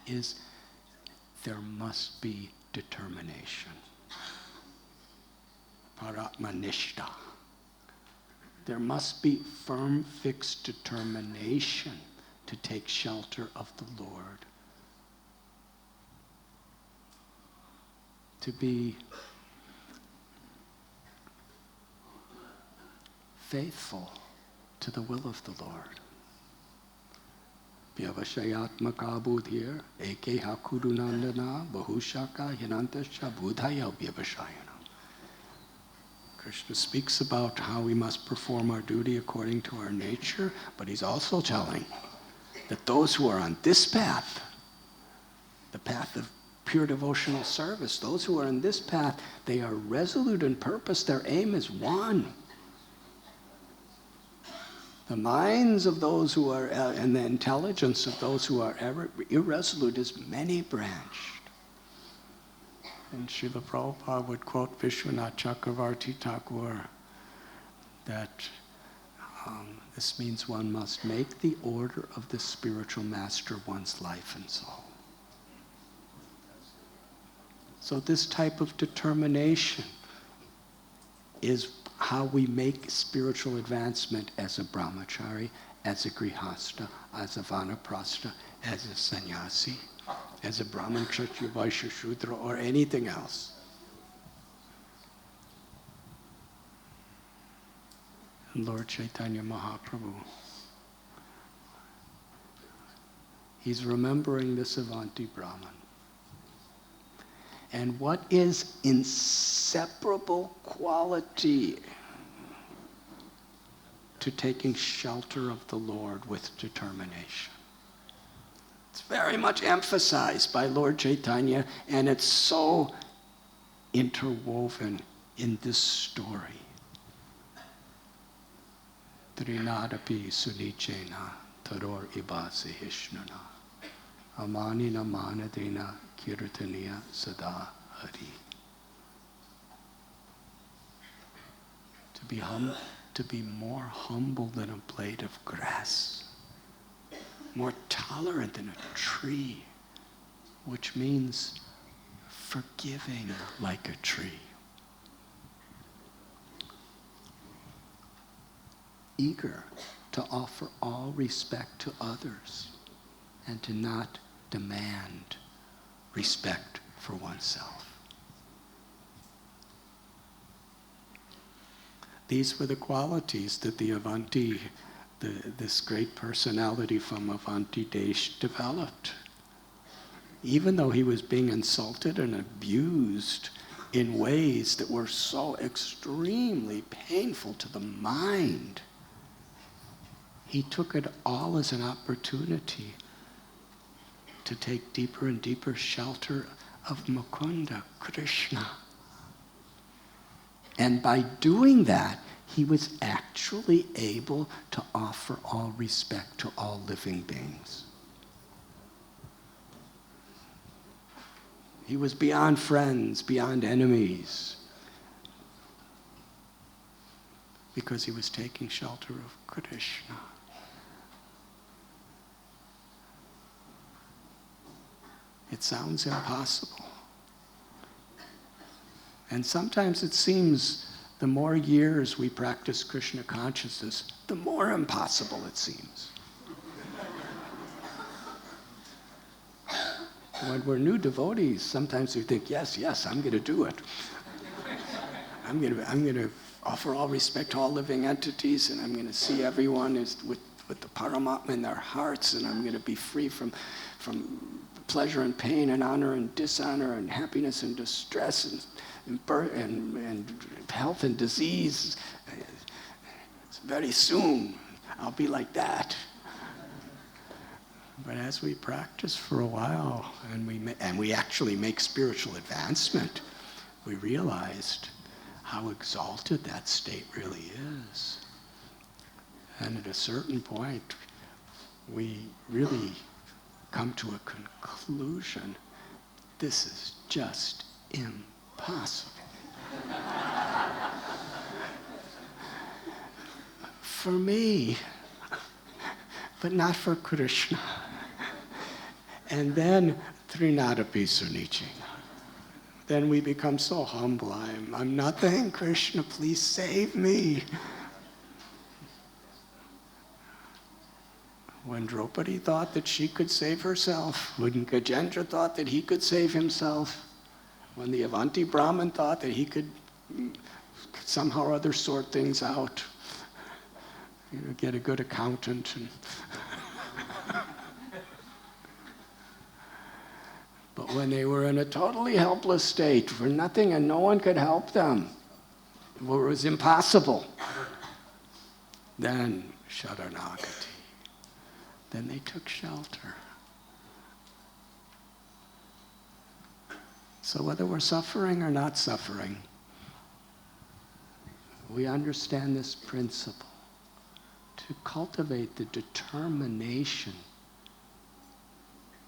is there must be determination. Paratmanishta. There must be firm, fixed determination to take shelter of the Lord. To be faithful to the will of the Lord. Vyavashayatmaka buddhir, eke hakurunandana, bahushaka hinantascha buddhaya vyavashayana. Krishna speaks about how we must perform our duty according to our nature, but he's also telling that those who are on this path, the path of pure devotional service, those who are on this path, they are resolute in purpose. Their aim is one. The minds of those who are, and the intelligence of those who are irresolute is many-branched. And Srila Prabhupada would quote Vishwanath Chakravarti Thakur that this means one must make the order of the spiritual master one's life and soul. So this type of determination is how we make spiritual advancement as a brahmachari, as a grihastha, as a vanaprastha, as a sannyasi, as a Brahman, Kshatriya, Vaishya, Shudra, or anything else. And Lord Chaitanya Mahaprabhu, he's remembering this Avanti Brahman. And what is inseparable quality to taking shelter of the Lord with determination? It's very much emphasized by Lord Chaitanya, and it's so interwoven in this story. Trinadapi sunichena taror ibase hishnana amanina manadina kirtaniya sada hari. To be more humble than a blade of grass, more tolerant than a tree, which means forgiving like a tree. Eager to offer all respect to others and to not demand respect for oneself. These were the qualities that the Avanti, this great personality from Avanti Desh, developed. Even though he was being insulted and abused in ways that were so extremely painful to the mind, he took it all as an opportunity to take deeper and deeper shelter of Mukunda, Krishna. And by doing that, he was actually able to offer all respect to all living beings. He was beyond friends, beyond enemies, because he was taking shelter of Krishna. It sounds impossible. And sometimes it seems the more years we practice Krishna consciousness, the more impossible it seems. When we're new devotees, sometimes we think, yes, I'm going to do it. I'm going to offer all respect to all living entities, and I'm going to see everyone as with the Paramatma in their hearts, and I'm going to be free from pleasure and pain and honor and dishonor and happiness and distress and birth and health and disease. Very soon, I'll be like that. But as we practice for a while, and we actually make spiritual advancement, we realized how exalted that state really is. And at a certain point, we really come to a conclusion: this is just impossible. For me, but not for Krishna. And then Trinadapi Sunichi. Then we become so humble. I'm nothing, Krishna, please save me. When Draupadi thought that she could save herself, when Gajendra thought that he could save himself, when the Avanti Brahman thought that he could somehow or other sort things out, get a good accountant. But when they were in a totally helpless state, for nothing and no one could help them, it was impossible, then Sharanagati. Then they took shelter. So whether we're suffering or not suffering, we understand this principle: to cultivate the determination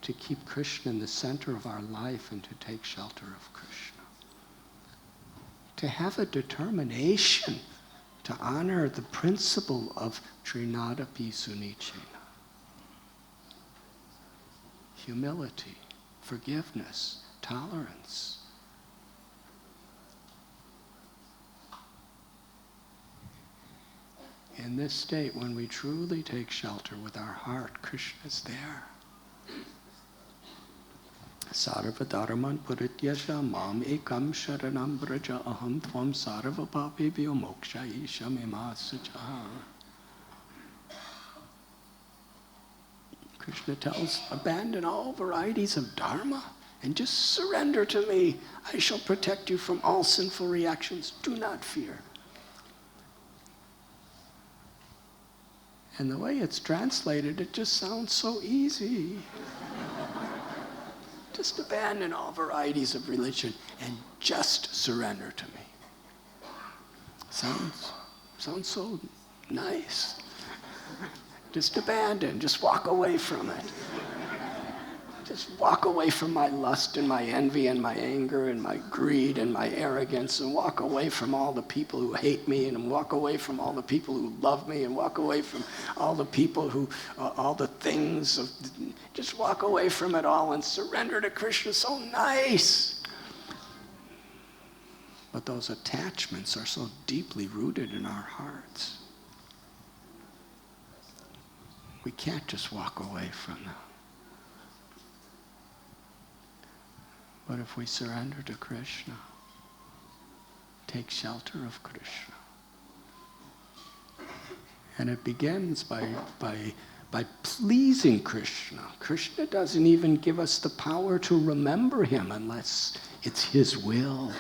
to keep Krishna in the center of our life and to take shelter of Krishna. To have a determination to honor the principle of Trinadapi Sunichena. Humility, forgiveness, tolerance. In this state, when we truly take shelter with our heart, Krishna is there. Sarva dharman purityasha mam ekam sharanam braja aham tvam sarva papebhyo mokshayisha mimasucha. Krishna tells, abandon all varieties of dharma and just surrender to me. I shall protect you from all sinful reactions. Do not fear. And the way it's translated, it just sounds so easy. Just abandon all varieties of religion and just surrender to me. Sounds so nice. Just abandon, just walk away from it. Just walk away from my lust and my envy and my anger and my greed and my arrogance, and walk away from all the people who hate me, and walk away from all the people who love me, and walk away from all the people who, all the things. Just walk away from it all and surrender to Krishna. So nice. But those attachments are so deeply rooted in our hearts. We can't just walk away from them. But if we surrender to Krishna, take shelter of Krishna, and it begins by pleasing Krishna. Krishna doesn't even give us the power to remember him unless it's his will.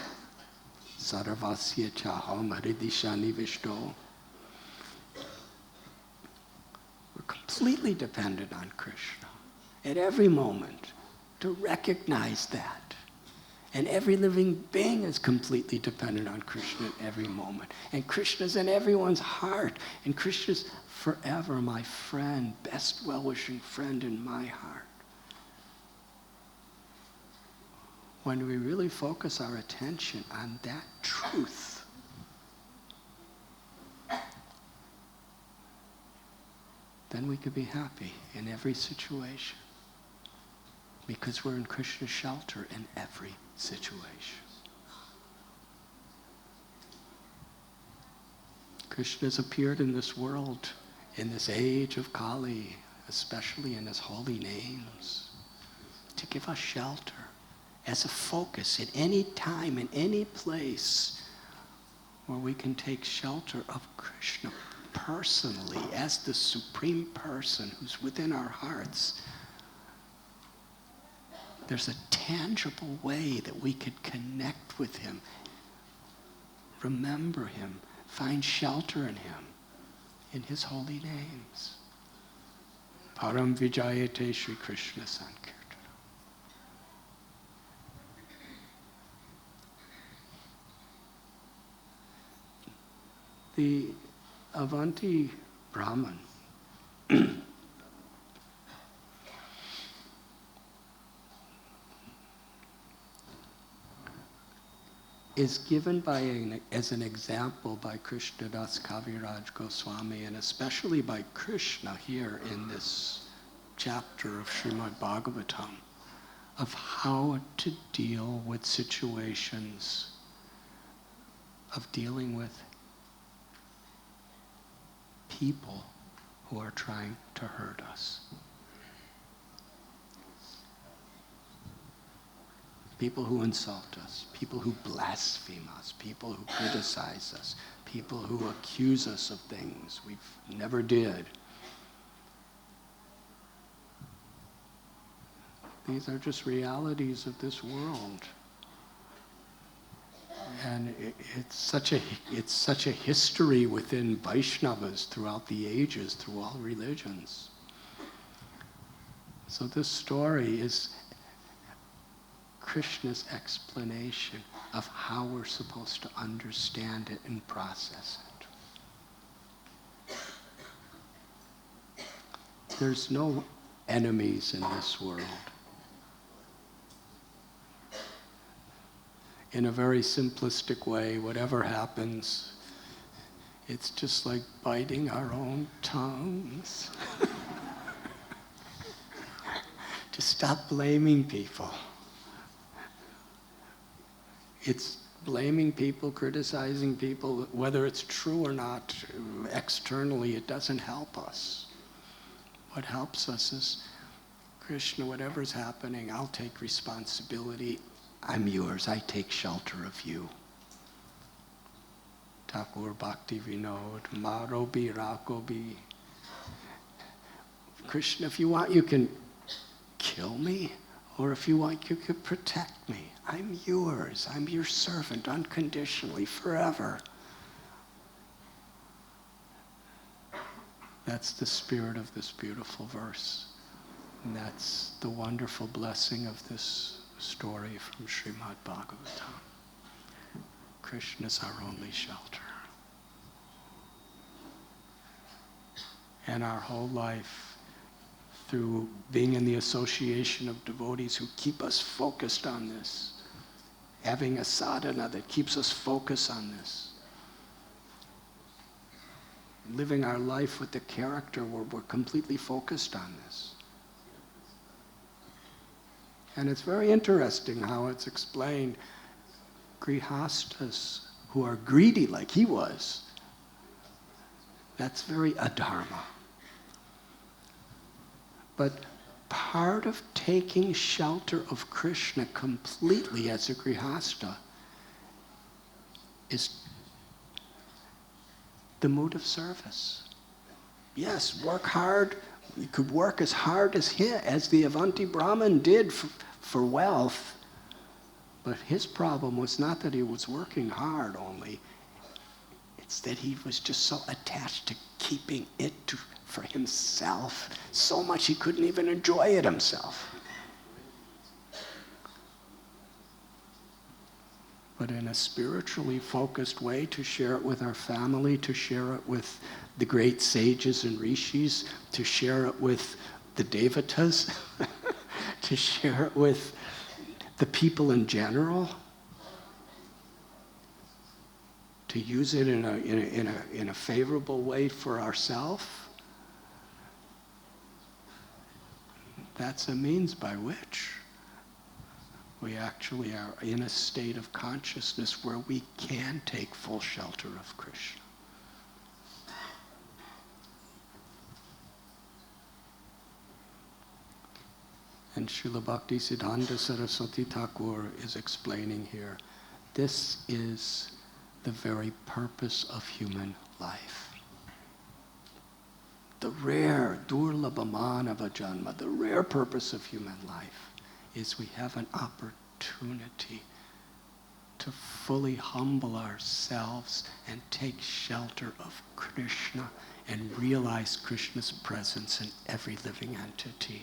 Sarvasya chaham aridishani vishto. We're completely dependent on Krishna at every moment, to recognize that. And every living being is completely dependent on Krishna at every moment. And Krishna's in everyone's heart. And Krishna's forever my friend, best well-wishing friend in my heart. When we really focus our attention on that truth, then we could be happy in every situation. Because we're in Krishna's shelter in every situation. Krishna has appeared in this world, in this age of Kali, especially in his holy names, to give us shelter as a focus at any time, in any place, where we can take shelter of Krishna personally, as the supreme person who's within our hearts. There's a tangible way that we could connect with him, remember him, find shelter in him, in his holy names. Param Vijayate Sri Krishna Sankirtana. The Avanti Brahmana is given as an example by Krishnadas Kaviraj Goswami, and especially by Krishna here in this chapter of Srimad Bhagavatam, of how to deal with situations of dealing with people who are trying to hurt us. People who insult us, people who blaspheme us, people who criticize us, people who accuse us of things we've never did. These are just realities of this world. And it's such a history within Vaishnavas throughout the ages, through all religions. So this story is Krishna's explanation of how we're supposed to understand it and process it. There's no enemies in this world. In a very simplistic way, whatever happens, it's just like biting our own tongues. Just stop blaming people. It's blaming people, criticizing people, whether it's true or not, externally, it doesn't help us. What helps us is, Krishna, whatever's happening, I'll take responsibility. I'm yours, I take shelter of you. Thakur Bhakti Vinod, Marobi Rakobi. Krishna, if you want, you can kill me. Or if you want, you could protect me. I'm yours. I'm your servant unconditionally, forever. That's the spirit of this beautiful verse. And that's the wonderful blessing of this story from Srimad Bhagavatam. Krishna is our only shelter. And our whole life, through being in the association of devotees who keep us focused on this, having a sadhana that keeps us focused on this, living our life with the character where we're completely focused on this. And it's very interesting how it's explained. Grihastas who are greedy like he was, that's very adharma. But part of taking shelter of Krishna completely as a grihasta is the mood of service. Yes, work hard. You could work as hard as the Avanti Brahman did for wealth. But his problem was not that he was working hard only. It's that he was just so attached to keeping it for himself, so much he couldn't even enjoy it himself. But in a spiritually focused way, to share it with our family, to share it with the great sages and rishis, to share it with the devatas, to share it with the people in general, to use it in a favorable way for ourselves. That's a means by which we actually are in a state of consciousness where we can take full shelter of Krishna. And Srila Bhaktisiddhanta Saraswati Thakur is explaining here, this is the very purpose of human life. The rare, durlabhamanava janma, the rare purpose of human life is we have an opportunity to fully humble ourselves and take shelter of Krishna and realize Krishna's presence in every living entity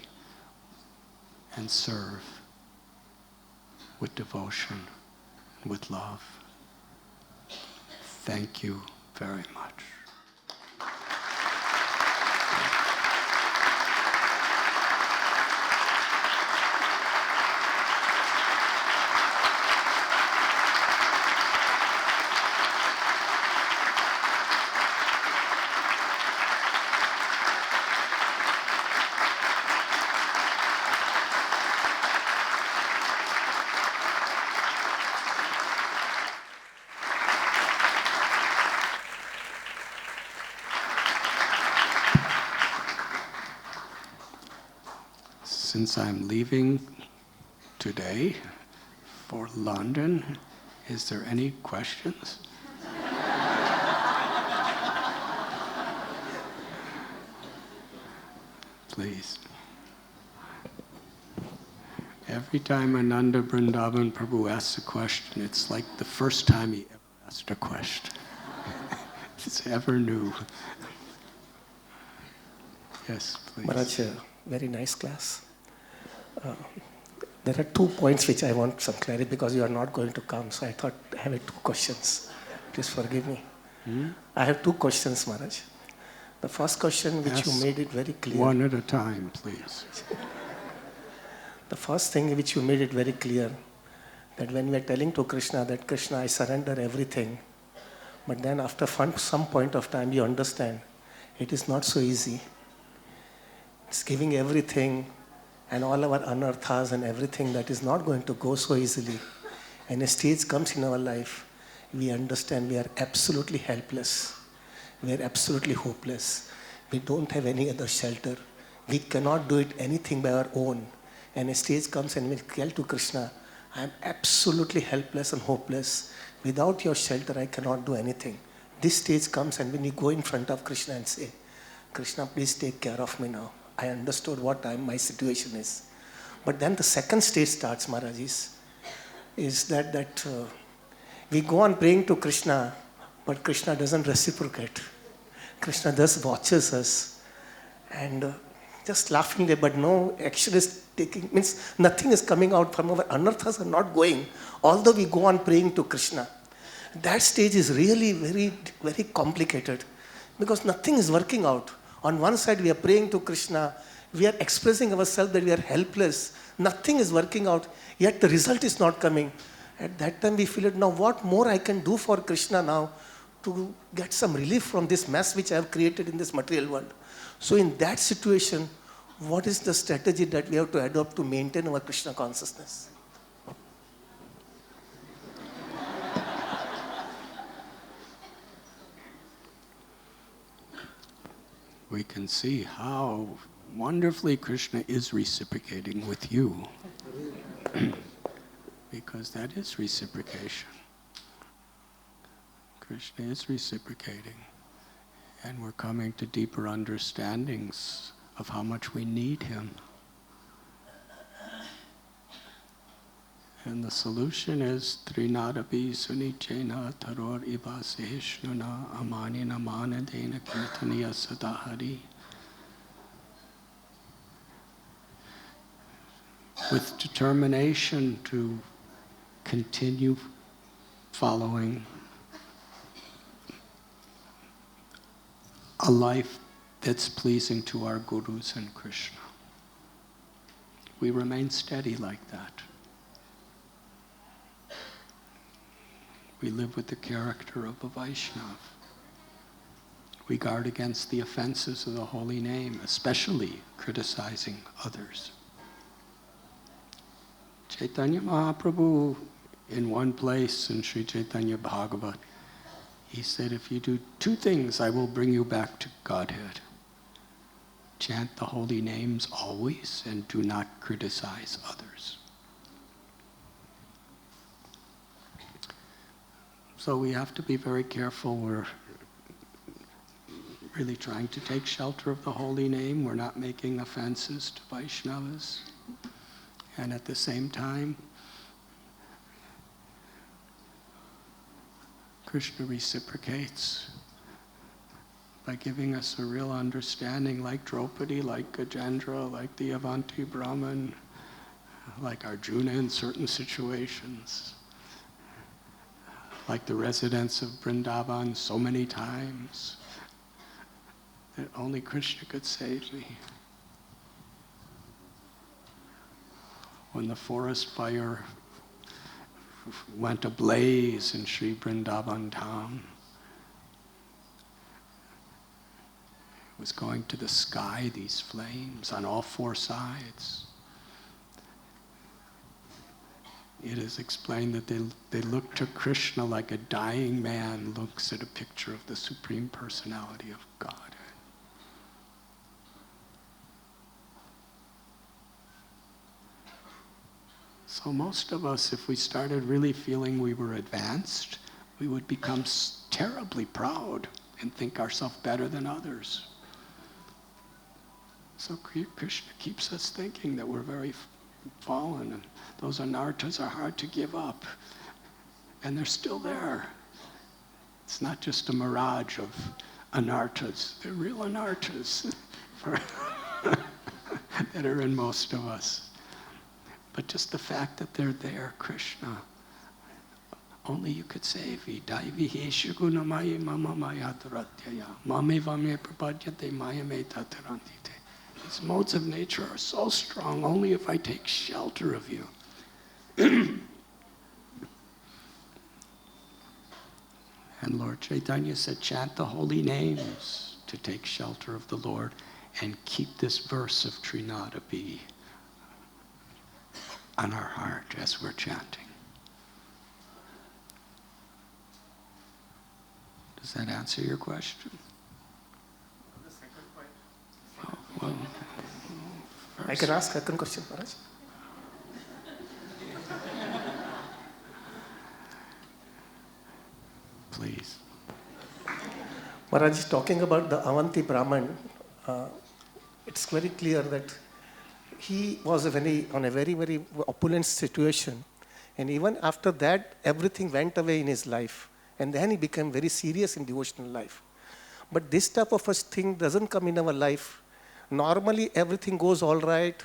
and serve with devotion and with love. Thank you very much. Since I'm leaving today for London, is there any questions? Please. Every time Ananda Vrindavan Prabhu asks a question, it's like the first time he ever asked a question. It's ever new. Yes, please. Maharaj, very nice class. There are 2 points which I want some clarity because you are not going to come, so I thought I have 2 questions. Please forgive me. I have 2 questions, Maharaj. The first question which you made it very clear. One at a time, please. The first thing which you made it very clear, that when we are telling to Krishna that Krishna, I surrender everything, but then after some point of time you understand it is not so easy. It's giving everything and all our anarthas and everything that is not going to go so easily. And a stage comes in our life, we understand we are absolutely helpless. We are absolutely hopeless. We don't have any other shelter. We cannot do it anything by our own. And a stage comes and we tell to Krishna, I am absolutely helpless and hopeless. Without your shelter, I cannot do anything. This stage comes and when you go in front of Krishna and say, Krishna, please take care of me now. I understood what my situation is. But then the second stage starts, Maharaj, is that we go on praying to Krishna, but Krishna doesn't reciprocate. Krishna just watches us and just laughingly, but no action is taking, means nothing is coming out from our anarthas are not going, although we go on praying to Krishna. That stage is really very, very complicated because nothing is working out. On one side, we are praying to Krishna, we are expressing ourselves that we are helpless, nothing is working out, yet the result is not coming. At that time, we feel it, now what more I can do for Krishna now to get some relief from this mess which I have created in this material world. So in that situation, what is the strategy that we have to adopt to maintain our Krishna consciousness? We can see how wonderfully Krishna is reciprocating with you. Because that is reciprocation. Krishna is reciprocating. And we're coming to deeper understandings of how much we need him. And the solution is Trinadapi Sunichena Taror Iva Sehishnuna Amanina Manadena Kirtaniya Sadahari. With determination to continue following a life that's pleasing to our gurus and Krishna. We remain steady like that. We live with the character of a Vaishnava. We guard against the offenses of the holy name, especially criticizing others. Chaitanya Mahaprabhu, in one place in Sri Chaitanya Bhagavat, he said, if you do two things, I will bring you back to Godhead. Chant the holy names always and do not criticize others. So we have to be very careful. We're really trying to take shelter of the holy name. We're not making offenses to Vaishnavas. And at the same time, Krishna reciprocates by giving us a real understanding, like Draupadi, like Gajendra, like the Avanti Brahmana, like Arjuna in certain situations, like the residents of Vrindavan so many times, that only Krishna could save me. When the forest fire went ablaze in Sri Vrindavan town, it was going to the sky, these flames, on all four sides. It is explained that they looked to Krishna like a dying man looks at a picture of the Supreme Personality of God. So most of us, if we started really feeling we were advanced, we would become terribly proud and think ourselves better than others. So Krishna keeps us thinking that we're very fallen, and those anarthas are hard to give up. And they're still there. It's not just a mirage of anarthas. They're real anarthas that are in most of us. But just the fact that they're there, Krishna, only you could save me. Daivi heshu gunamayi mama maya duratyaya. Mame vame prapadyate maya me tatarantite. These modes of nature are so strong, only if I take shelter of you. And Lord Chaitanya said, chant the holy names to take shelter of the Lord and keep this verse of Trinadapi on our heart as we're chanting. Does that answer your question? The second point. Oh, well, I can ask second question, Maharaj. Please. Maharaj is talking about the Avanti Brahman. It's very clear that he was on a very, very opulent situation. And even after that, everything went away in his life. And then he became very serious in devotional life. But this type of a thing doesn't come in our life. Normally, everything goes all right.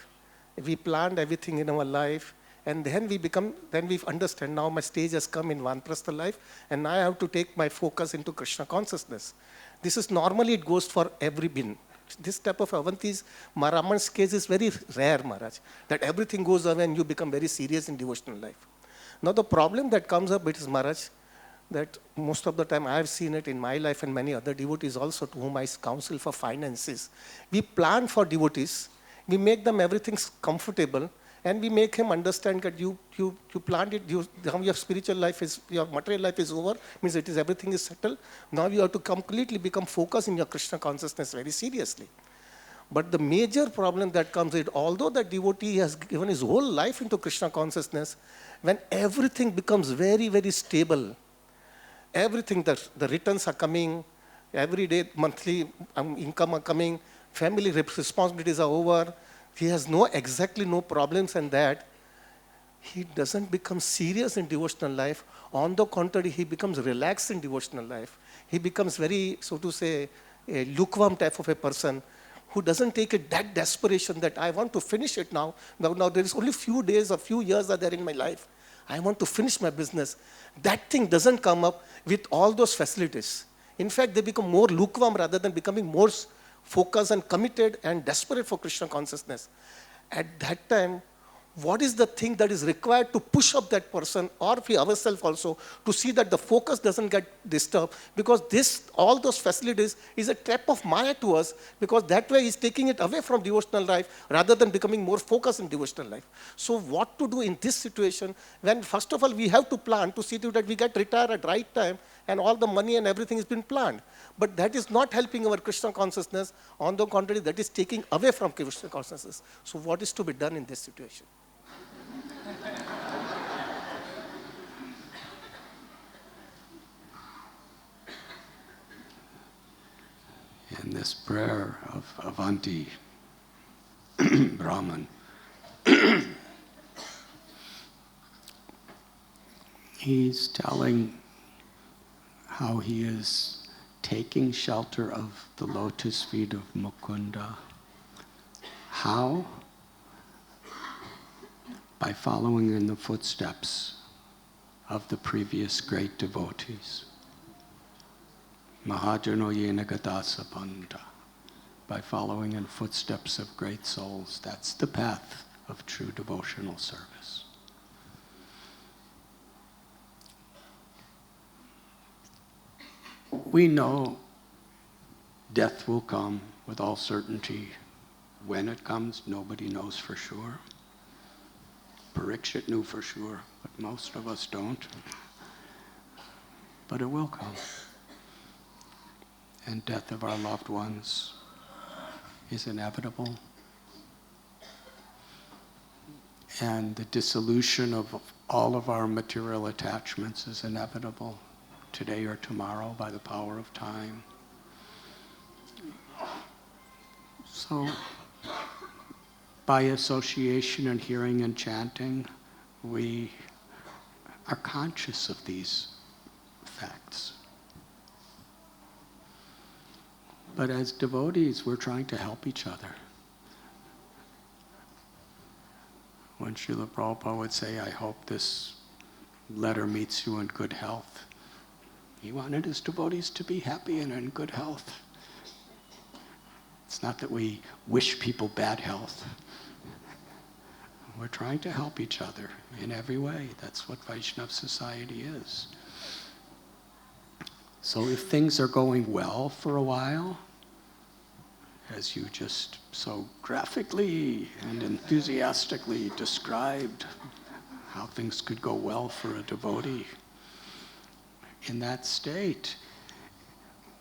We planned everything in our life. And then we understand now my stage has come in Vanprastha life. And now I have to take my focus into Krishna consciousness. This is normally it goes for every bin. This type of Avanti's Brahman's case is very rare, Maharaj. That everything goes away and you become very serious in devotional life. Now the problem that comes up, it is Maharaj, that most of the time I have seen it in my life and many other devotees also to whom I counsel for finances. We plan for devotees, we make them everything comfortable, and we make him understand that you planned it, now your spiritual life is, your material life is over, means everything is settled. Now you have to completely become focused in your Krishna consciousness very seriously. But the major problem that comes is, although the devotee has given his whole life into Krishna consciousness, when everything becomes very, very stable, everything, the returns are coming, every day, monthly income are coming, family responsibilities are over, he has exactly no problems and that, he doesn't become serious in devotional life. On the contrary, he becomes relaxed in devotional life. He becomes very, so to say, a lukewarm type of a person who doesn't take it that desperation that I want to finish it now. Now there is only few days or few years are there in my life. I want to finish my business. That thing doesn't come up with all those facilities. In fact, they become more lukewarm rather than becoming more focused and committed and desperate for Krishna consciousness. At that time, what is the thing that is required to push up that person or we ourselves also to see that the focus doesn't get disturbed, because all those facilities is a trap of Maya to us, because that way he's taking it away from devotional life rather than becoming more focused in devotional life. So what to do in this situation when first of all we have to plan to see to that we get retired at right time and all the money and everything has been planned. But that is not helping our Krishna consciousness. On the contrary, that is taking away from Krishna consciousness. So what is to be done in this situation? In this prayer of Avanti Brahman, he's telling how he is taking shelter of the lotus feet of Mukunda. How? By following in the footsteps of the previous great devotees. Mahajano yena gadasa panta. By following in footsteps of great souls. That's the path of true devotional service. We know death will come with all certainty. When it comes, nobody knows for sure. Parikshit knew for sure, but most of us don't. But it will come. And death of our loved ones is inevitable. And the dissolution of all of our material attachments is inevitable, today or tomorrow, by the power of time. So, by association and hearing and chanting, we are conscious of these facts. But as devotees, we're trying to help each other. When Srila Prabhupada would say, I hope this letter meets you in good health, he wanted his devotees to be happy and in good health. It's not that we wish people bad health. We're trying to help each other in every way. That's what Vaishnava society is. So if things are going well for a while, as you just so graphically and enthusiastically described how things could go well for a devotee, in that state,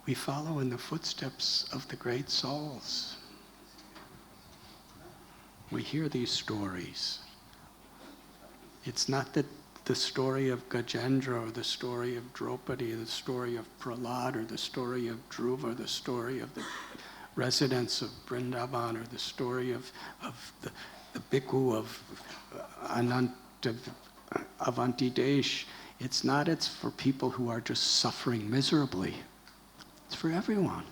we follow in the footsteps of the great souls. We hear these stories. It's not that the story of Gajendra or the story of Draupadi or the story of Prahlad or the story of Dhruva or the story of residents of Vrindavan, or the story of the bhikkhu of Avanti Desh. It's for people who are just suffering miserably. It's for everyone.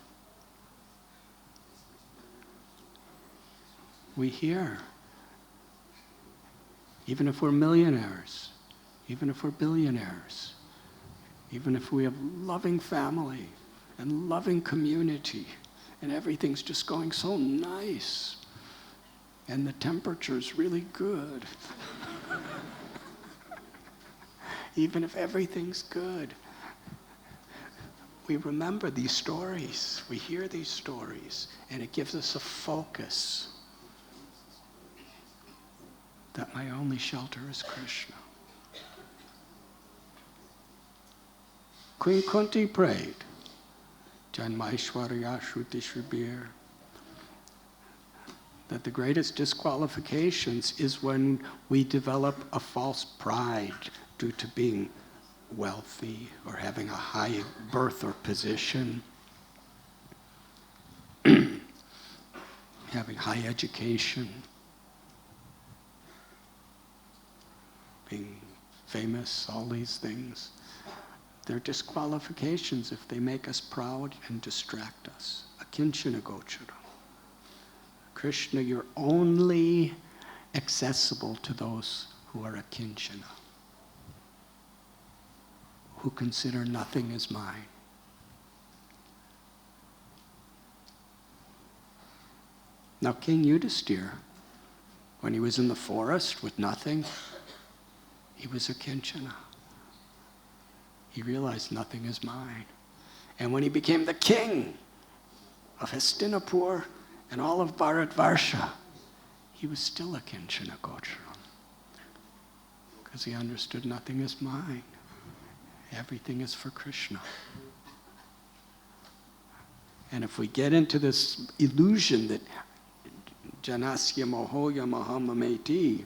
We hear, even if we're millionaires, even if we're billionaires, even if we have loving family and loving community, and everything's just going so nice, and the temperature's really good. Even if everything's good, we remember these stories, we hear these stories, and it gives us a focus that my only shelter is Krishna. Queen Kunti prayed, Janmaishwarya Shruti Shribir, that the greatest disqualifications is when we develop a false pride due to being wealthy or having a high birth or position, having high education, being famous, all these things. They're disqualifications if they make us proud and distract us. Akinchana gochara. Krishna, you're only accessible to those who are akinchana, who consider nothing as mine. Now, King Yudhisthira, when he was in the forest with nothing, he was akinchana. He realized nothing is mine. And when he became the king of Hastinapur and all of Bharatvarsha, he was still akinchana gochara, because he understood nothing is mine. Everything is for Krishna. And if we get into this illusion that janasya mohoya mahamameti,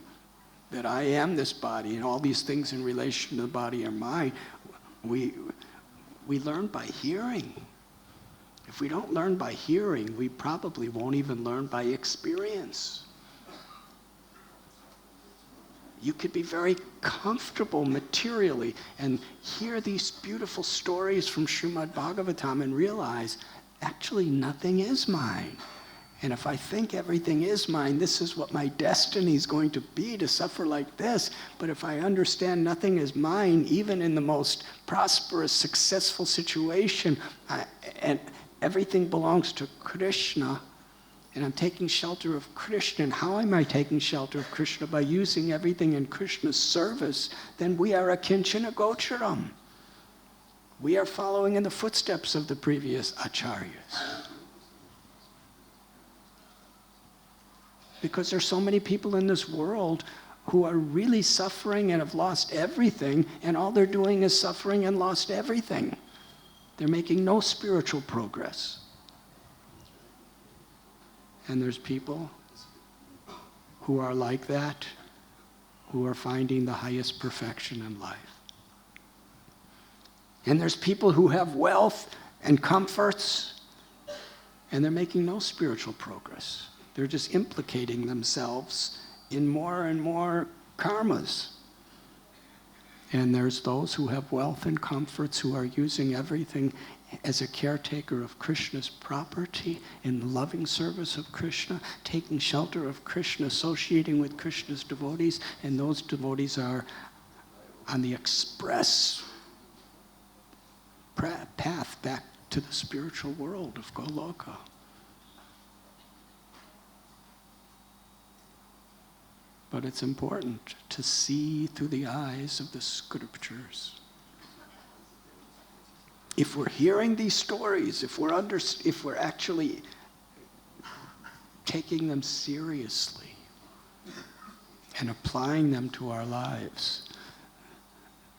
that I am this body and all these things in relation to the body are mine, we learn by hearing. If we don't learn by hearing, we probably won't even learn by experience. You could be very comfortable materially and hear these beautiful stories from Srimad Bhagavatam and realize, actually, nothing is mine. And if I think everything is mine, this is what my destiny is going to be, to suffer like this. But if I understand nothing is mine, even in the most prosperous, successful situation, and everything belongs to Krishna, and I'm taking shelter of Krishna, and how am I taking shelter of Krishna? By using everything in Krishna's service, then we are akinchana gocharam. We are following in the footsteps of the previous acharyas. Because there's so many people in this world who are really suffering and have lost everything, and all they're doing is suffering and lost everything. They're making no spiritual progress. And there's people who are like that, who are finding the highest perfection in life. And there's people who have wealth and comforts, and they're making no spiritual progress. They're just implicating themselves in more and more karmas. And there's those who have wealth and comforts who are using everything as a caretaker of Krishna's property, in loving service of Krishna, taking shelter of Krishna, associating with Krishna's devotees, and those devotees are on the express path back to the spiritual world of Goloka. But it's important to see through the eyes of the scriptures. If we're hearing these stories, if we're actually taking them seriously and applying them to our lives,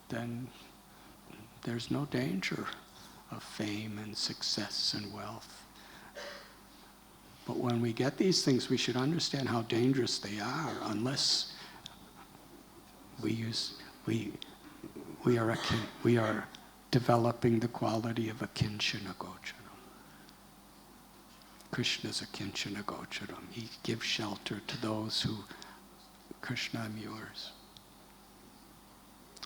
then there's no danger of fame and success and wealth. But when we get these things, we should understand how dangerous they are, unless we are developing the quality of akinchana gochara. Krishna's a kinchana gocharam. He gives shelter to those who Krishna immures.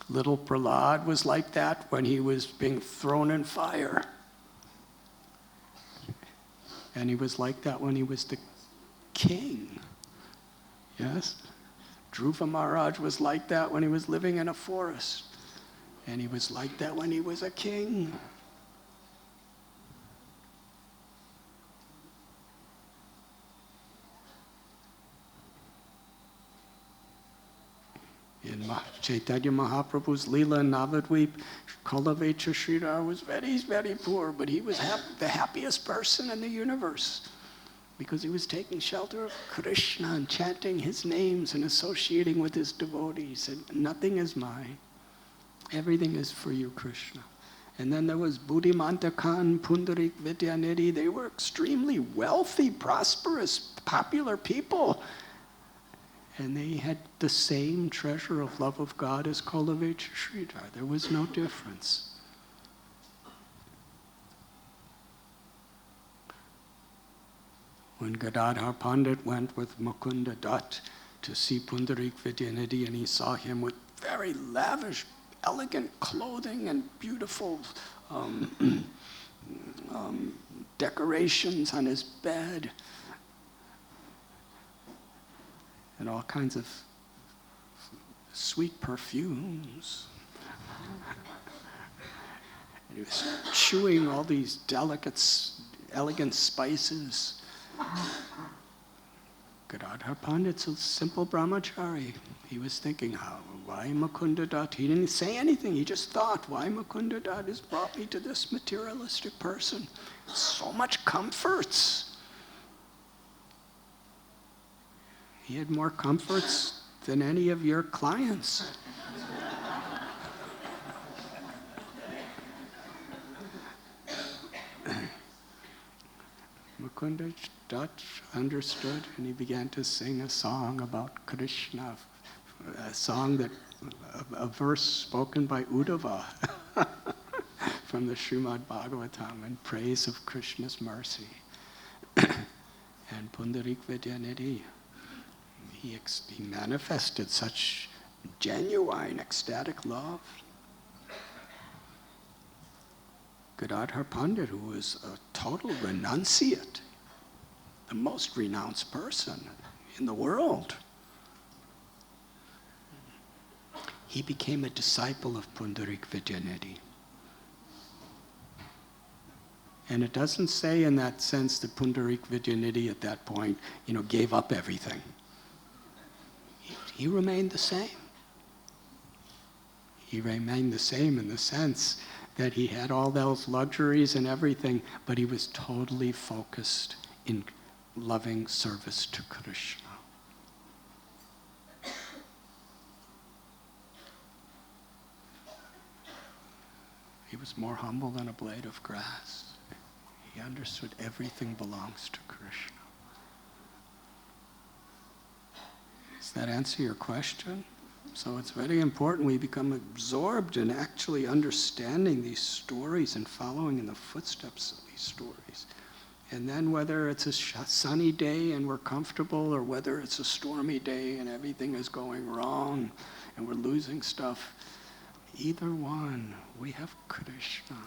Little Prahlad was like that when he was being thrown in fire. And he was like that when he was the king. Yes? Dhruva Maharaj was like that when he was living in a forest. And he was like that when he was a king. In Chaitanya Mahaprabhu's Leela in Navadvip, Kalavecha Sridhar was very, very poor, but he was the happiest person in the universe because he was taking shelter of Krishna and chanting his names and associating with his devotees. And nothing is mine. Everything is for you, Krishna. And then there was Buddhimanta Khan, Pundarik Vidyanidhi. They were extremely wealthy, prosperous, popular people. And they had the same treasure of love of God as Kalavecha Sridhar. There was no difference. When Gadadhar Pandit went with Mukunda Dutt to see Pundarik Vidyanidhi, and he saw him with very lavish, elegant clothing and beautiful decorations on his bed, and all kinds of sweet perfumes. And he was chewing all these delicate, elegant spices. Gadadhar Pandit's a simple brahmachari. He was thinking, why Mukunda Dutt? He didn't say anything. He just thought, why Mukunda Dutt has brought me to this materialistic person? So much comforts. He had more comforts than any of your clients. Mukunda Dutt understood, and he began to sing a song about Krishna, a verse spoken by Uddhava from the Srimad Bhagavatam in praise of Krishna's mercy. And Pundarik Vidyanidhi, he manifested such genuine, ecstatic love. Gadadhar Pandit, who was a total renunciate, the most renounced person in the world, he became a disciple of Pundarik Vidyanidhi. And it doesn't say in that sense that Pundarik Vidyanidhi at that point, gave up everything. He remained the same. He remained the same in the sense that he had all those luxuries and everything, but he was totally focused in loving service to Krishna. He was more humble than a blade of grass. He understood everything belongs to Krishna. Does that answer your question? So it's very important we become absorbed in actually understanding these stories and following in the footsteps of these stories. And then whether it's a sunny day and we're comfortable, or whether it's a stormy day and everything is going wrong and we're losing stuff, either one, we have Krishna.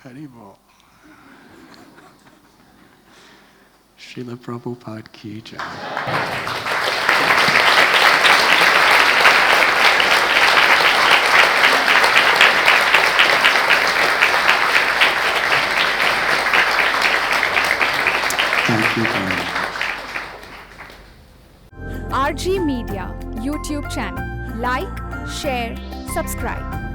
Haribol. Srila Prabhupada ki jai. Thank you very much. RG Media YouTube channel. Like, share, subscribe.